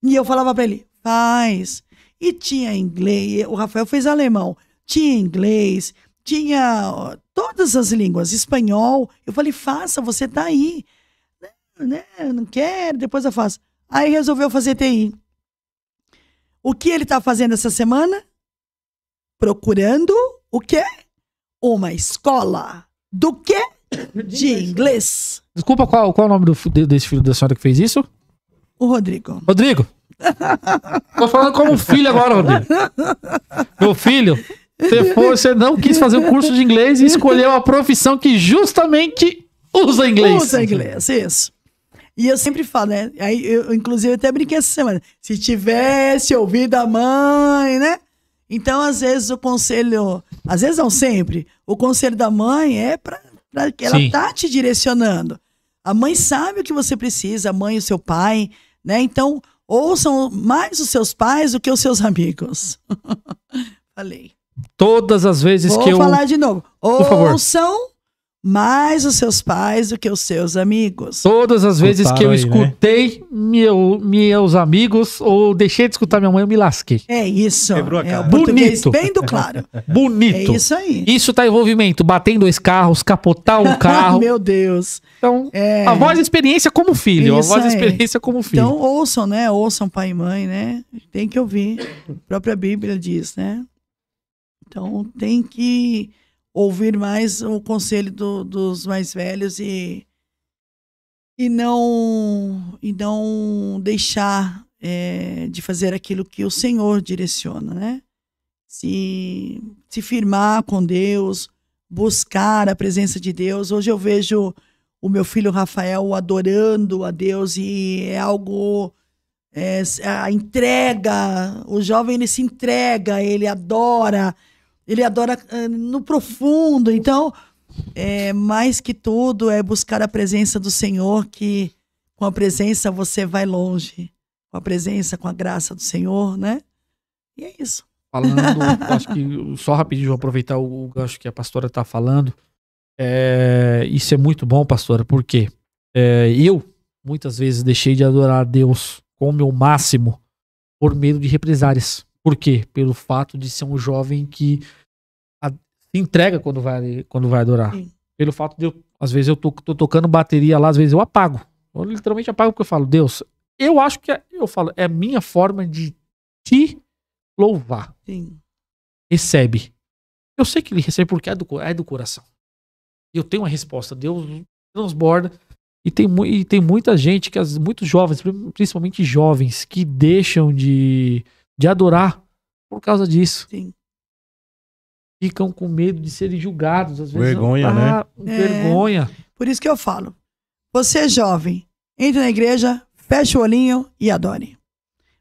E eu falava pra ele, faz. E tinha inglês, o Rafael fez alemão. Tinha inglês, tinha todas as línguas, espanhol. Eu falei, faça, você tá aí. Não quero, depois eu faço. Aí resolveu fazer TI. O que ele tá fazendo essa semana? Procurando o quê? Uma escola. Do quê? De inglês. Desculpa, qual é o nome desse filho da senhora que fez isso? O Rodrigo. Rodrigo. Tô falando como filho agora, Rodrigo. Meu filho, você não quis fazer o curso de inglês e escolheu a profissão que justamente usa inglês. Usa inglês, isso. E eu sempre falo, né? Aí eu, inclusive, até brinquei essa semana. Se tivesse ouvido a mãe, né? Então, às vezes, o conselho... Às vezes, não sempre. O conselho da mãe é pra que ela tá te direcionando. A mãe sabe o que você precisa, a mãe e o seu pai, né? Então, ouçam mais os seus pais do que os seus amigos. Falei. Todas as vezes Vou que eu... falar de novo. Por favor. Ouçam mais os seus pais do que os seus amigos. Todas as vezes que eu aí, né? escutei meus amigos ou deixei de escutar minha mãe, eu me lasquei. É isso. Quebrou a É o cara. português Bonito. bem do claro. Bonito. É isso aí. Isso tá envolvimento, bater em 2 carros, capotar um carro. Meu Deus. Então, É. a voz de experiência como filho. Isso A voz de aí. experiência como filho. Então ouçam, né? Ouçam pai e mãe, né? Tem que ouvir. A própria Bíblia diz, né? Então tem que ouvir mais o conselho dos mais velhos e não deixar de fazer aquilo que o Senhor direciona, né? Se firmar com Deus, buscar a presença de Deus. Hoje eu vejo o meu filho Rafael adorando a Deus e é algo... a entrega, o jovem ele se entrega, ele adora no profundo. Então, mais que tudo é buscar a presença do Senhor, que com a presença você vai longe, com a presença, com a graça do Senhor, né? E é isso. Falando, acho que só rapidinho, vou aproveitar o gancho que a pastora tá falando. Isso é muito bom, pastora, porque eu muitas vezes deixei de adorar a Deus com o meu máximo por medo de represárias. Por quê? Pelo fato de ser um jovem que se entrega quando vai adorar. Sim. Pelo fato de às vezes eu tô tocando bateria lá, às vezes eu apago. Eu literalmente apago porque eu falo, Deus, eu acho que é a minha forma de te louvar. Sim. Recebe. Eu sei que ele recebe porque é do coração. E eu tenho uma resposta. Deus transborda. E tem muita gente, muitos jovens, principalmente jovens, que deixam de adorar por causa disso. Sim. Ficam com medo de serem julgados. Às vezes, Vergonha, né? Vergonha. Por isso que eu falo, você é jovem, entre na igreja, fecha o olhinho e adore.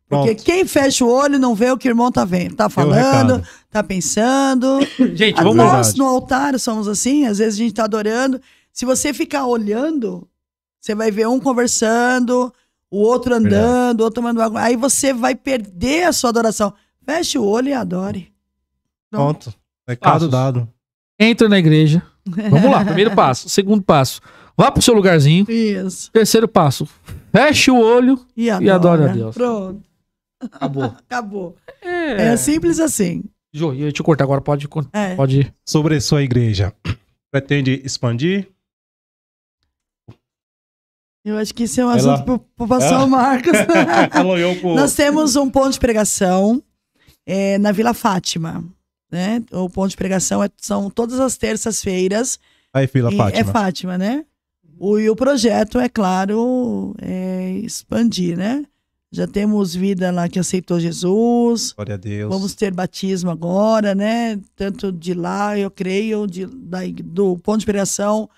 Porque Pronto. quem fecha o olho não vê o que o irmão tá vendo. Tá falando, tá pensando. Gente, vamos Nós verdade. no altar somos assim, às vezes a gente tá adorando. Se você ficar olhando, você vai ver um conversando, o outro andando, o outro tomando água. Aí você vai perder a sua adoração. Feche o olho e adore. Pronto. Recado Passos. dado. Entra na igreja. Vamos lá, primeiro passo. Segundo passo, vá pro seu lugarzinho. Isso. Terceiro passo, feche o olho E adore a Deus. Pronto. Acabou. Acabou. É simples assim. Jô, eu ia te cortar agora, pode É. ir. Sobre sua igreja, pretende expandir? Eu acho que isso é um Ela- assunto pro pastor Marcos. Ela olhou pro... Nós temos um ponto de pregação na Vila Fátima. Né? O ponto de pregação são todas as terças-feiras. Aí, filha E Fátima. É Fátima, né? E o projeto, é claro, é expandir, né? Já temos vida lá que aceitou Jesus. Glória a Deus. Vamos ter batismo agora, né? Tanto de lá, eu creio, do ponto de pregação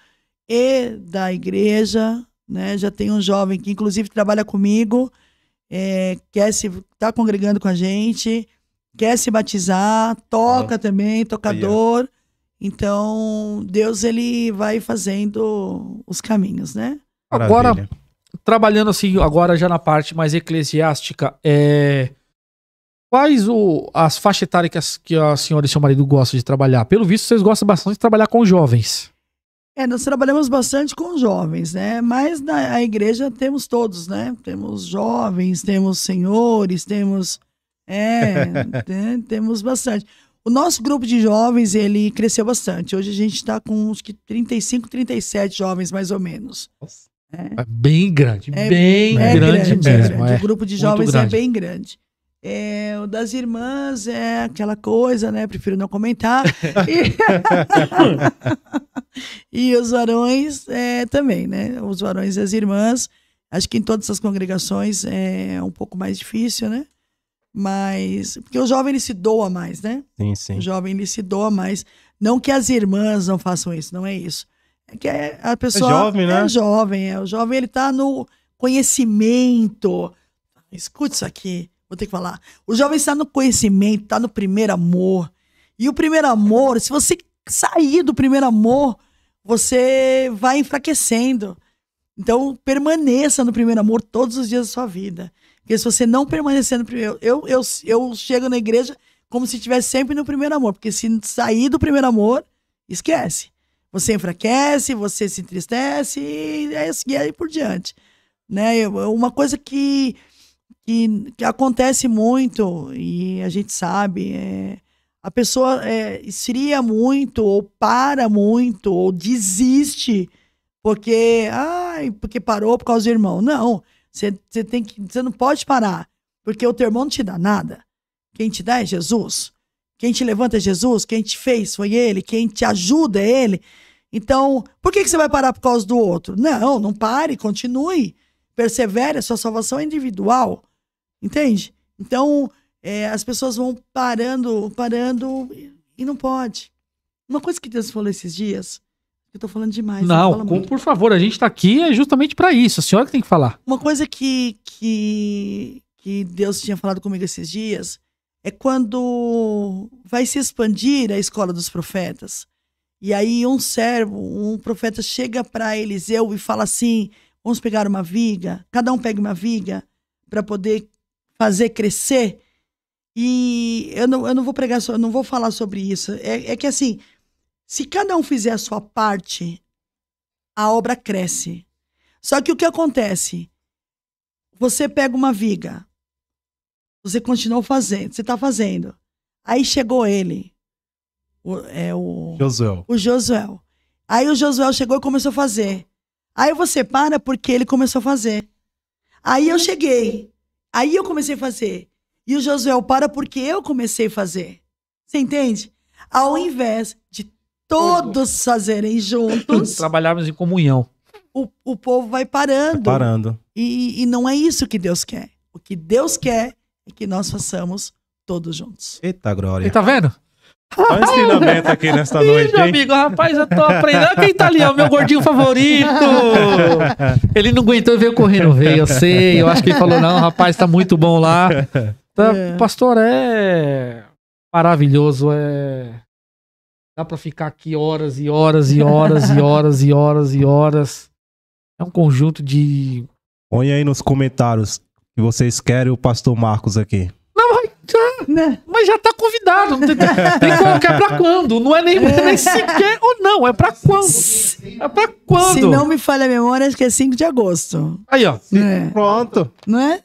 e da igreja, né? Já tem um jovem que, inclusive, trabalha comigo, tá congregando com a gente, quer se batizar, toca também, tocador. Então, Deus, ele vai fazendo os caminhos, né? Agora, Maravilha. trabalhando assim, agora já na parte mais eclesiástica, quais as faixas etárias que a senhora e seu marido gostam de trabalhar? Pelo visto, vocês gostam bastante de trabalhar com jovens. Nós trabalhamos bastante com jovens, né? Mas na igreja temos todos, né? Temos jovens, temos senhores, temos temos bastante. O nosso grupo de jovens, ele cresceu bastante. Hoje a gente está com acho que 35, 37 jovens, mais ou menos. É bem grande, É bem grande mesmo. O grupo de jovens grande. é bem grande. O das irmãs é aquela coisa, né? Prefiro não comentar. E os varões também, né? Os varões e as irmãs, acho que em todas as congregações é um pouco mais difícil, né? Mas, porque o jovem ele se doa mais, né? Sim, sim. O jovem ele se doa mais. Não que as irmãs não façam isso, não é isso. É que a pessoa jovem, né? é jovem, o jovem ele tá no conhecimento. Escute isso aqui, vou ter que falar. O jovem está no conhecimento, está no primeiro amor. E o primeiro amor, se você sair do primeiro amor, você vai enfraquecendo. Então, permaneça no primeiro amor todos os dias da sua vida. Porque se você não permanecer no primeiro... Eu chego na igreja como se estivesse sempre no primeiro amor. Porque se sair do primeiro amor, esquece. Você enfraquece, você se entristece e aí por diante. Né? Uma coisa que acontece muito, e a gente sabe, a pessoa esfria muito, ou para muito, ou desiste, porque parou por causa do irmão. Não, você não pode parar, porque o teu irmão não te dá nada. Quem te dá é Jesus. Quem te levanta é Jesus. Quem te fez foi ele. Quem te ajuda é ele. Então, por que você vai parar por causa do outro? Não pare, continue. Persevere, a sua salvação é individual. Entende? Então, as pessoas vão parando e não pode. Uma coisa que Deus falou esses dias, eu tô falando demais. Não, por favor, a gente tá aqui justamente pra isso. A senhora que tem que falar. Uma coisa que Deus tinha falado comigo esses dias é quando vai se expandir a escola dos profetas. E aí um profeta chega para Eliseu e fala assim, vamos pegar uma viga, cada um pega uma viga para poder fazer crescer. E eu não vou pregar, eu não vou falar sobre isso. É que assim, se cada um fizer a sua parte, a obra cresce. Só que o que acontece? Você pega uma viga, você continuou fazendo, você está fazendo. Aí chegou ele, o Josué. Aí o Josué chegou e começou a fazer. Aí você para porque ele começou a fazer. Aí eu cheguei. Aí eu comecei a fazer. E o Josué para porque eu comecei a fazer. Você entende? Ao invés de todos fazerem juntos, Trabalharmos em comunhão. o povo vai parando. Parando. E não é isso que Deus quer. O que Deus quer é que nós façamos todos juntos. Eita, glória. Você tá vendo? Olha o ensinamento aqui nesta noite, Meu hein? amigo, rapaz, eu tô aprendendo. Quem tá ali? É o meu gordinho favorito. Ele não aguentou e veio correndo. Veio, eu sei. Eu acho que ele falou, não, rapaz, tá muito bom lá. Tá, pastor, é maravilhoso. Dá pra ficar aqui horas e horas e horas e horas e horas e horas. É um conjunto de Põe aí nos comentários que vocês querem o pastor Marcos aqui. Mas já tá convidado. Tem que colocar pra quando? Não é nem sequer ou não. É pra quando? É pra quando? Se não me falha a memória, acho que é 5 de agosto. Aí, ó. Pronto. Não é?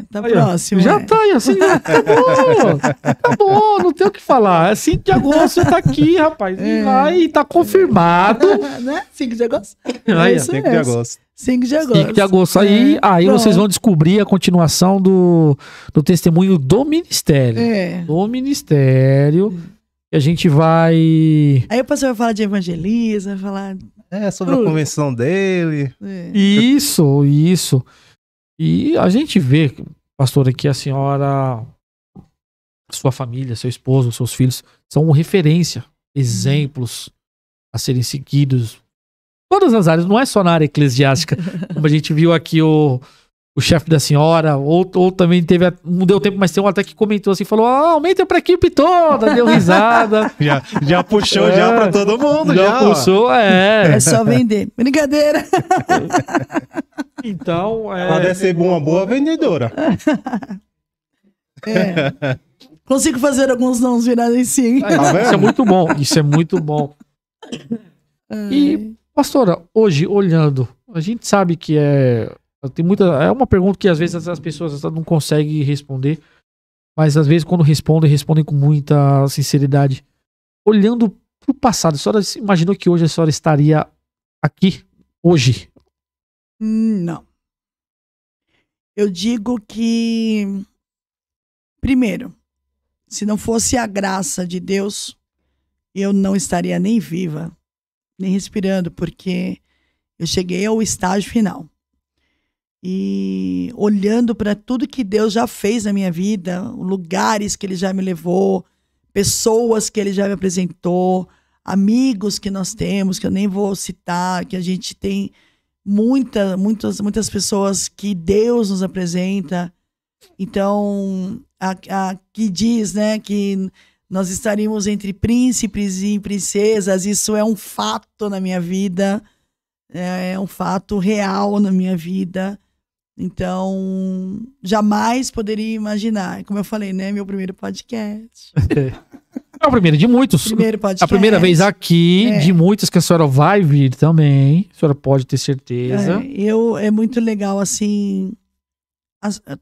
Tá Aí, próximo. Já tá aí, assim. Acabou. Não tem o que falar. É 5 de agosto, tá aqui, rapaz. E vai, tá confirmado. Né? 5 de agosto? Aí, ó. 5 de agosto. 5 de agosto. 5 de agosto. Aí vocês vão descobrir a continuação do testemunho do ministério. Do ministério. E a gente vai... Aí o pastor vai falar de evangelismo, vai falar... Sobre a convenção dele. Isso. E a gente vê, pastor, que a senhora, sua família, seu esposo, seus filhos, são referência, exemplos a serem seguidos. Todas as áreas, não é só na área eclesiástica. Como a gente viu aqui o chefe da senhora, ou também teve, não deu tempo, mas tem um até que comentou assim, falou, aumenta pra equipe toda, deu risada. já puxou já pra todo mundo. Já puxou, É só vender. Brincadeira. Então, ela deve ser uma boa vendedora. Consigo fazer alguns nãos virarem sim. Isso é muito bom. Isso é muito bom. E, pastora, hoje, olhando, a gente sabe que tem é uma pergunta que às vezes as pessoas não conseguem responder, mas às vezes quando respondem com muita sinceridade. Olhando pro passado, a senhora imaginou que hoje a senhora estaria aqui, hoje? Não. Eu digo que, primeiro, se não fosse a graça de Deus, eu não estaria nem viva, nem respirando, porque eu cheguei ao estágio final. E olhando para tudo que Deus já fez na minha vida, lugares que Ele já me levou, pessoas que Ele já me apresentou, amigos que nós temos, que eu nem vou citar, que a gente tem muitas pessoas que Deus nos apresenta. Então, que diz, né, que nós estaríamos entre príncipes e princesas, isso é um fato na minha vida, é um fato real na minha vida. Então, jamais poderia imaginar. Como eu falei, né, meu primeiro podcast. É o primeiro de muitos. Primeiro podcast. A primeira vez aqui, de muitas que a senhora vai vir também. A senhora pode ter certeza. É muito legal, assim,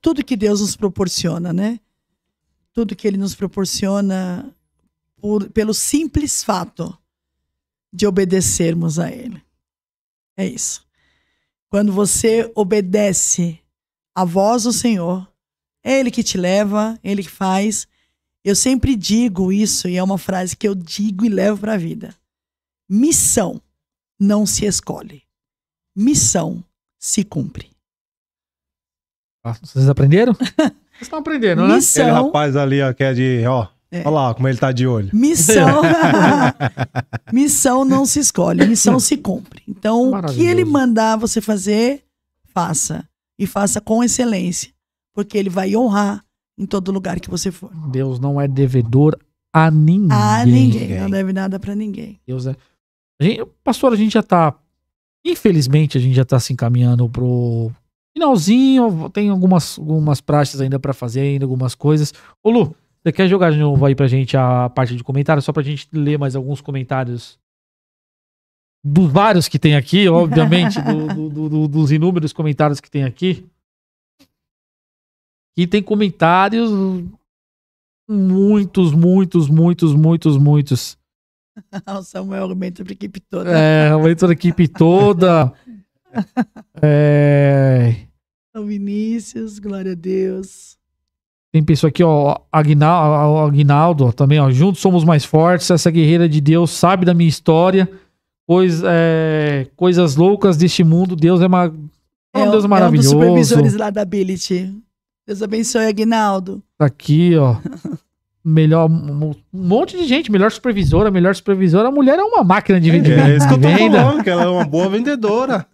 tudo que Deus nos proporciona, né? Tudo que Ele nos proporciona pelo simples fato de obedecermos a Ele. É isso. Quando você obedece à voz do Senhor, é Ele que te leva, Ele que faz. Eu sempre digo isso, e é uma frase que eu digo e levo para a vida. Missão não se escolhe. Missão se cumpre. Vocês aprenderam? Vocês estão aprendendo, né? Missão, aquele rapaz ali, ó, que é de... Olha lá como ele tá de olho. Missão não se escolhe, missão se cumpre. Então, o que Ele mandar você fazer, faça. E faça com excelência. Porque Ele vai honrar em todo lugar que você for. Deus não é devedor a ninguém. A ninguém. Não deve nada pra ninguém. Deus é... Pastor, a gente já tá... Infelizmente, a gente já tá se encaminhando pro finalzinho. Tem algumas praxes ainda pra fazer, ainda algumas coisas. Ô, Lu, você quer jogar de novo aí pra gente a parte de comentários? Só pra gente ler mais alguns comentários dos vários que tem aqui, obviamente, dos inúmeros comentários que tem aqui. E tem comentários muitos. O Samuel aumenta pra equipe toda. Aumenta a equipe toda. O Vinícius, glória a Deus. Tem pessoa aqui, ó, Aguinaldo, ó, também, ó, juntos somos mais fortes, essa guerreira de Deus sabe da minha história, coisas loucas deste mundo, Deus é Deus é maravilhoso. É um dos supervisores lá da Ability. Deus abençoe, Aguinaldo. Tá aqui, ó, melhor, um monte de gente, melhor supervisora, a mulher é uma máquina de venda. É isso que eu tô falando, que ela é uma boa vendedora.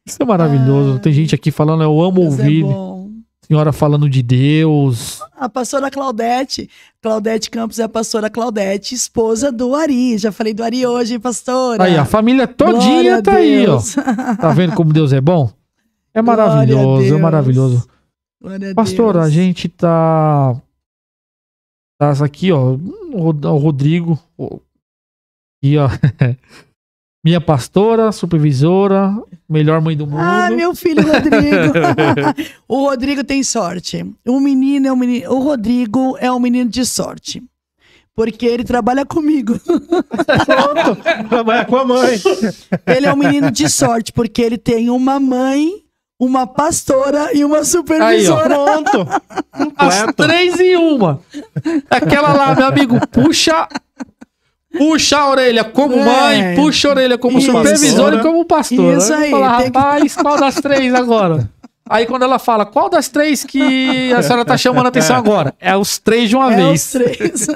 Isso é maravilhoso, tem gente aqui falando, eu amo Deus ouvir. É bom. Senhora falando de Deus. A pastora Claudete Campos é a pastora Claudete, esposa do Ari. Já falei do Ari hoje, pastora. Aí, a família todinha tá aí, ó. Tá vendo como Deus é bom? É maravilhoso, é maravilhoso. Pastor, a gente tá aqui, ó, o Rodrigo, aqui, ó, minha pastora, supervisora, melhor mãe do mundo. Ah, meu filho Rodrigo. O Rodrigo tem sorte. O Rodrigo é um menino de sorte. Porque ele trabalha comigo. Pronto, trabalha com a mãe. Ele é um menino de sorte, porque ele tem uma mãe, uma pastora e uma supervisora. Aí, ó, pronto. As 3 em 1. Aquela lá, meu amigo, puxa a orelha como mãe, puxa a orelha como supervisor e como pastor. Isso aí. Falar, rapaz, qual das 3 agora? Aí quando ela fala, qual das 3 que a senhora tá chamando a atenção agora? É os 3 de uma vez. Os 3.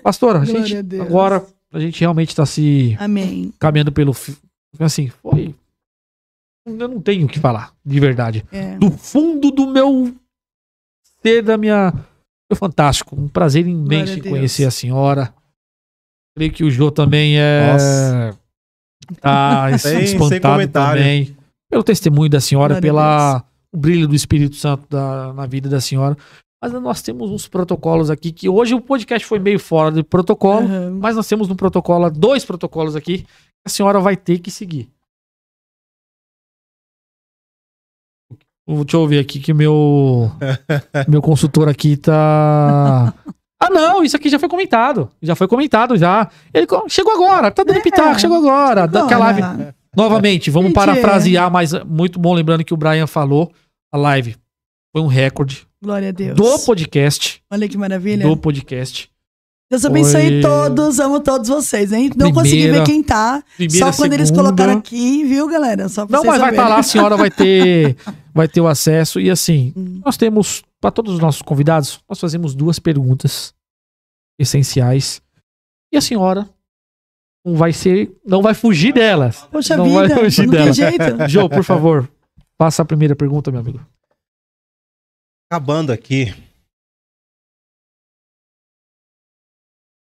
Pastora, agora a gente realmente tá se caminhando pelo... Assim, foi... Eu não tenho o que falar, de verdade. Do fundo do meu ser, da minha... Foi fantástico. Um prazer imenso em conhecer a senhora. Creio que o Jô também tá espantado também. Pelo testemunho da senhora, pelo brilho do Espírito Santo na vida da senhora. Mas nós temos uns protocolos aqui, que hoje o podcast foi meio fora do protocolo, mas nós temos no protocolo 2 protocolos aqui que a senhora vai ter que seguir. Deixa eu ver aqui que meu consultor aqui tá... Ah, não, isso aqui já foi comentado. Já foi comentado, já. Ele chegou agora, tá dando pitaco, chegou agora. Daquela live. Novamente, vamos parafrasear, mas muito bom, lembrando que o Brian falou, a live foi um recorde. Glória a Deus. Do podcast. Olha que maravilha. Do podcast. Deus abençoe todos, amo todos vocês, hein? Não consegui ver quem tá, só quando eles colocaram aqui, viu, galera? Só pra não, mas vai estar lá, a senhora vai ter o acesso. E assim, nós temos, para todos os nossos convidados, nós fazemos 2 perguntas essenciais. E a senhora não vai fugir delas. Poxa não vida, vai fugir não delas. tem jeito. Jô, por favor, passa a primeira pergunta, meu amigo. Acabando aqui.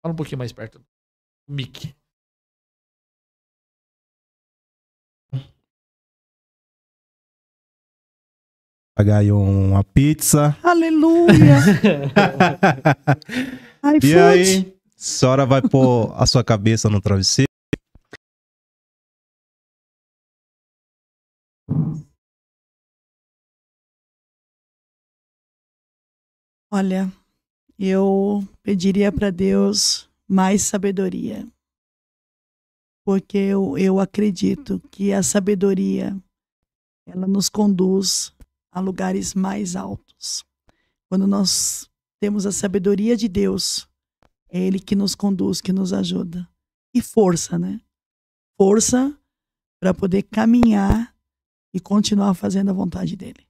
Fala um pouquinho mais perto do mic. Pagar aí uma pizza. Aleluia! E aí, a senhora vai pôr a sua cabeça no travesseiro. Olha, eu pediria para Deus mais sabedoria. Porque eu acredito que a sabedoria, ela nos conduz a lugares mais altos. Quando nós temos a sabedoria de Deus, é Ele que nos conduz, que nos ajuda. E força, né? Força para poder caminhar e continuar fazendo a vontade dEle.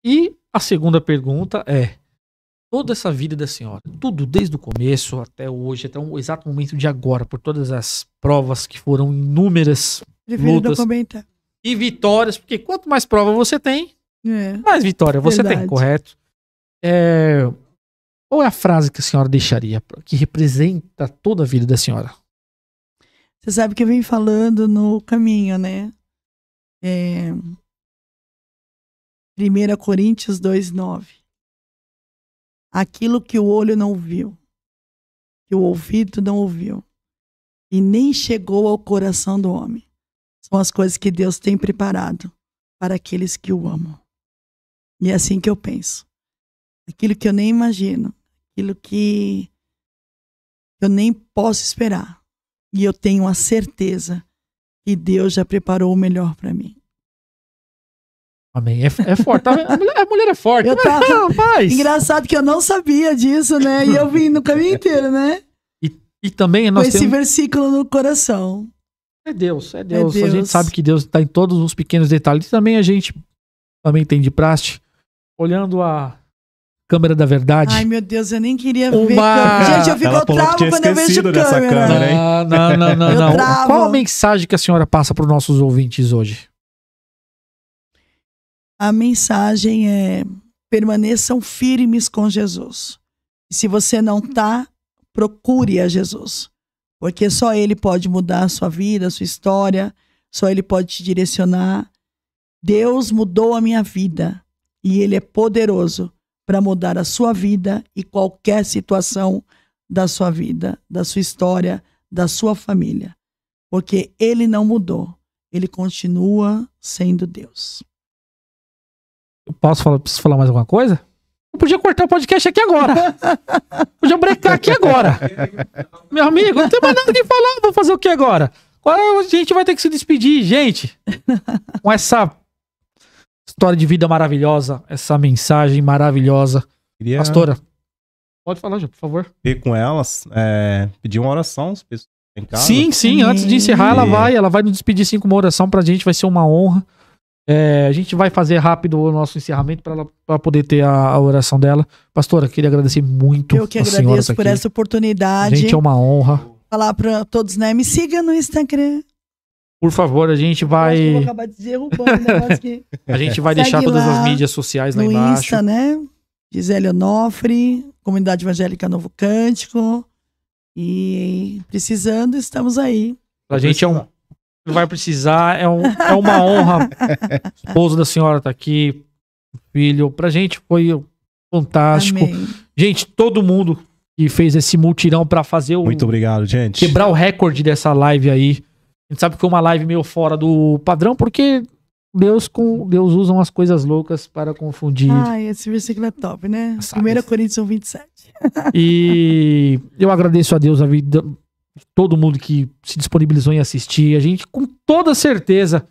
E a segunda pergunta é, toda essa vida da senhora, tudo desde o começo até hoje, até o exato momento de agora, por todas as provas que foram inúmeras, lutas e vitórias, porque quanto mais prova você tem, mais vitória você tem, correto? Qual é a frase que a senhora deixaria, que representa toda a vida da senhora? Você sabe que eu venho falando no caminho, né? 1 Coríntios 2:9. Aquilo que o olho não viu, que o ouvido não ouviu, e nem chegou ao coração do homem, são as coisas que Deus tem preparado para aqueles que o amam. E é assim que eu penso. Aquilo que eu nem imagino, aquilo que eu nem posso esperar. E eu tenho a certeza que Deus já preparou o melhor para mim. Amém. É forte. A mulher é forte. Engraçado que eu não sabia disso, né? E eu vim no caminho inteiro, né? E também nós com esse versículo no coração. É Deus. A gente sabe que Deus está em todos os pequenos detalhes. E também a gente também tem de praxe, olhando a câmera da verdade. Ai, meu Deus, eu nem queria ver. Gente, eu fico travo quando eu vejo câmera. Não. Qual a mensagem que a senhora passa para os nossos ouvintes hoje? A mensagem é: permaneçam firmes com Jesus. E se você não está, procure a Jesus. Porque só Ele pode mudar a sua vida, a sua história, Só Ele pode te direcionar. Deus mudou a minha vida e Ele é poderoso para mudar a sua vida e qualquer situação da sua vida, da sua história, da sua família. Porque Ele não mudou. Ele continua sendo Deus. Eu preciso falar mais alguma coisa? Eu podia cortar o podcast aqui agora. Podia brecar aqui agora. Meu amigo, não tem mais nada que falar. Vou fazer o que agora? Agora a gente vai ter que se despedir, gente. Com essa história de vida maravilhosa, essa mensagem maravilhosa. Queria Pastora, pode falar, por favor. ver com elas, pedir uma oração, as pessoas em casa. Sim, antes de encerrar, ela vai nos despedir sim com uma oração pra gente, vai ser uma honra. A gente vai fazer rápido o nosso encerramento para poder ter a oração dela. Pastora, queria agradecer muito. Eu que agradeço por essa oportunidade. Gente, é uma honra. Falar para todos, né? Me siga no Instagram. Por favor, a gente vai. Eu vou acabar de derrubando o negócio aqui. A gente vai deixar todas as mídias sociais lá embaixo. No Insta, né? Gisele Onofre, Comunidade Evangélica Novo Cântico. E precisando, estamos aí. Pra gente vai precisar, é uma honra. O esposo da senhora tá aqui, o filho. Pra gente foi fantástico. Amém. Gente, todo mundo que fez esse multirão pra fazer Muito obrigado, gente. quebrar o recorde dessa live aí. A gente sabe que foi uma live meio fora do padrão, porque Deus usa umas coisas loucas para confundir. Esse versículo é top, né? Sabe. 1 Coríntios 27. E eu agradeço a Deus a vida de todo mundo que se disponibilizou em assistir. A gente, com toda certeza,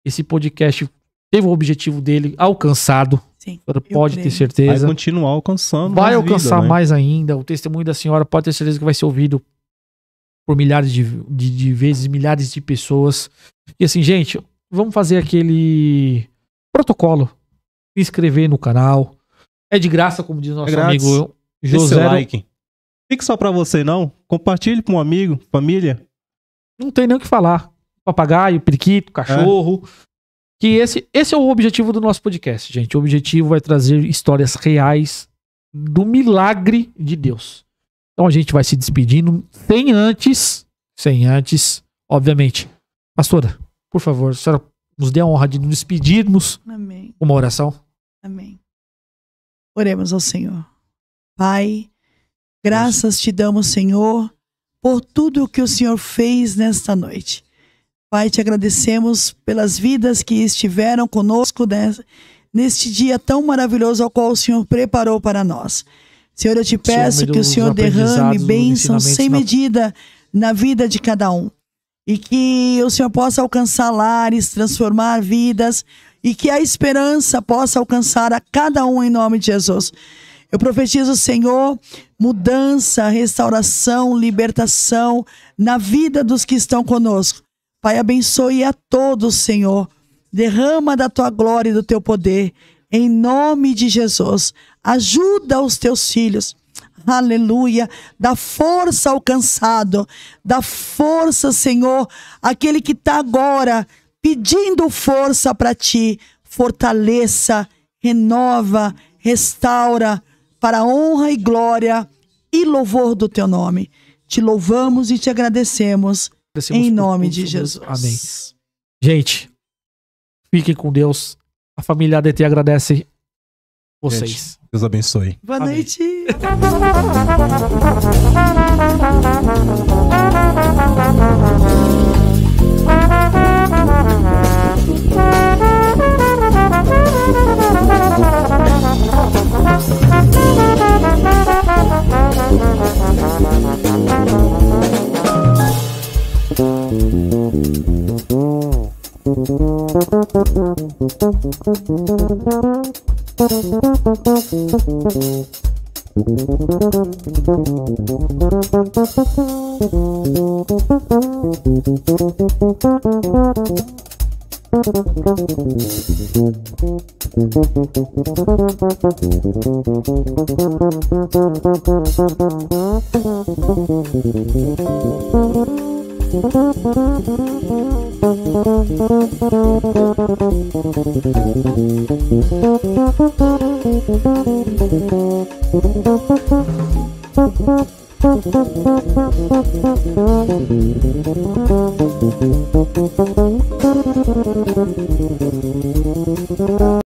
esse podcast teve o objetivo dele alcançado. Sim, pode ter Vai certeza. continuar alcançando. Vai mais alcançar vida, né? mais ainda. O testemunho da senhora pode ter certeza que vai ser ouvido por milhares de vezes, milhares de pessoas. E assim, gente, vamos fazer aquele protocolo. Se inscrever no canal. É de graça, como diz nosso grátis. amigo Deixa seu José. like. Fique só pra você, não. Compartilhe com um amigo, família. Não tem nem o que falar. Papagaio, periquito, cachorro. Que esse é o objetivo do nosso podcast, gente. O objetivo é trazer histórias reais do milagre de Deus. Então a gente vai se despedindo sem antes, obviamente. Pastora, por favor, a senhora nos dê a honra de nos despedirmos Amém. com uma oração. Amém. Oremos ao Senhor. Pai, graças te damos, Senhor, por tudo o que o Senhor fez nesta noite. Pai, te agradecemos pelas vidas que estiveram conosco neste dia tão maravilhoso ao qual o Senhor preparou para nós. Senhor, eu te peço que o Senhor derrame bênçãos sem medida na vida de cada um. E que o Senhor possa alcançar lares, transformar vidas, e que a esperança possa alcançar a cada um em nome de Jesus. Eu profetizo, Senhor, mudança, restauração, libertação na vida dos que estão conosco. Pai, abençoe a todos, Senhor. Derrama da tua glória e do teu poder, em nome de Jesus. Ajuda os teus filhos. Aleluia. Dá força ao cansado. Dá força, Senhor, aquele que está agora pedindo força para ti. Fortaleça, renova, restaura, para a honra e glória e louvor do teu nome. Te louvamos e te agradecemos em nome de Jesus. Amém. Gente, fiquem com Deus. A família ADT agradece vocês. Gente, Deus abençoe. Boa Amém. noite.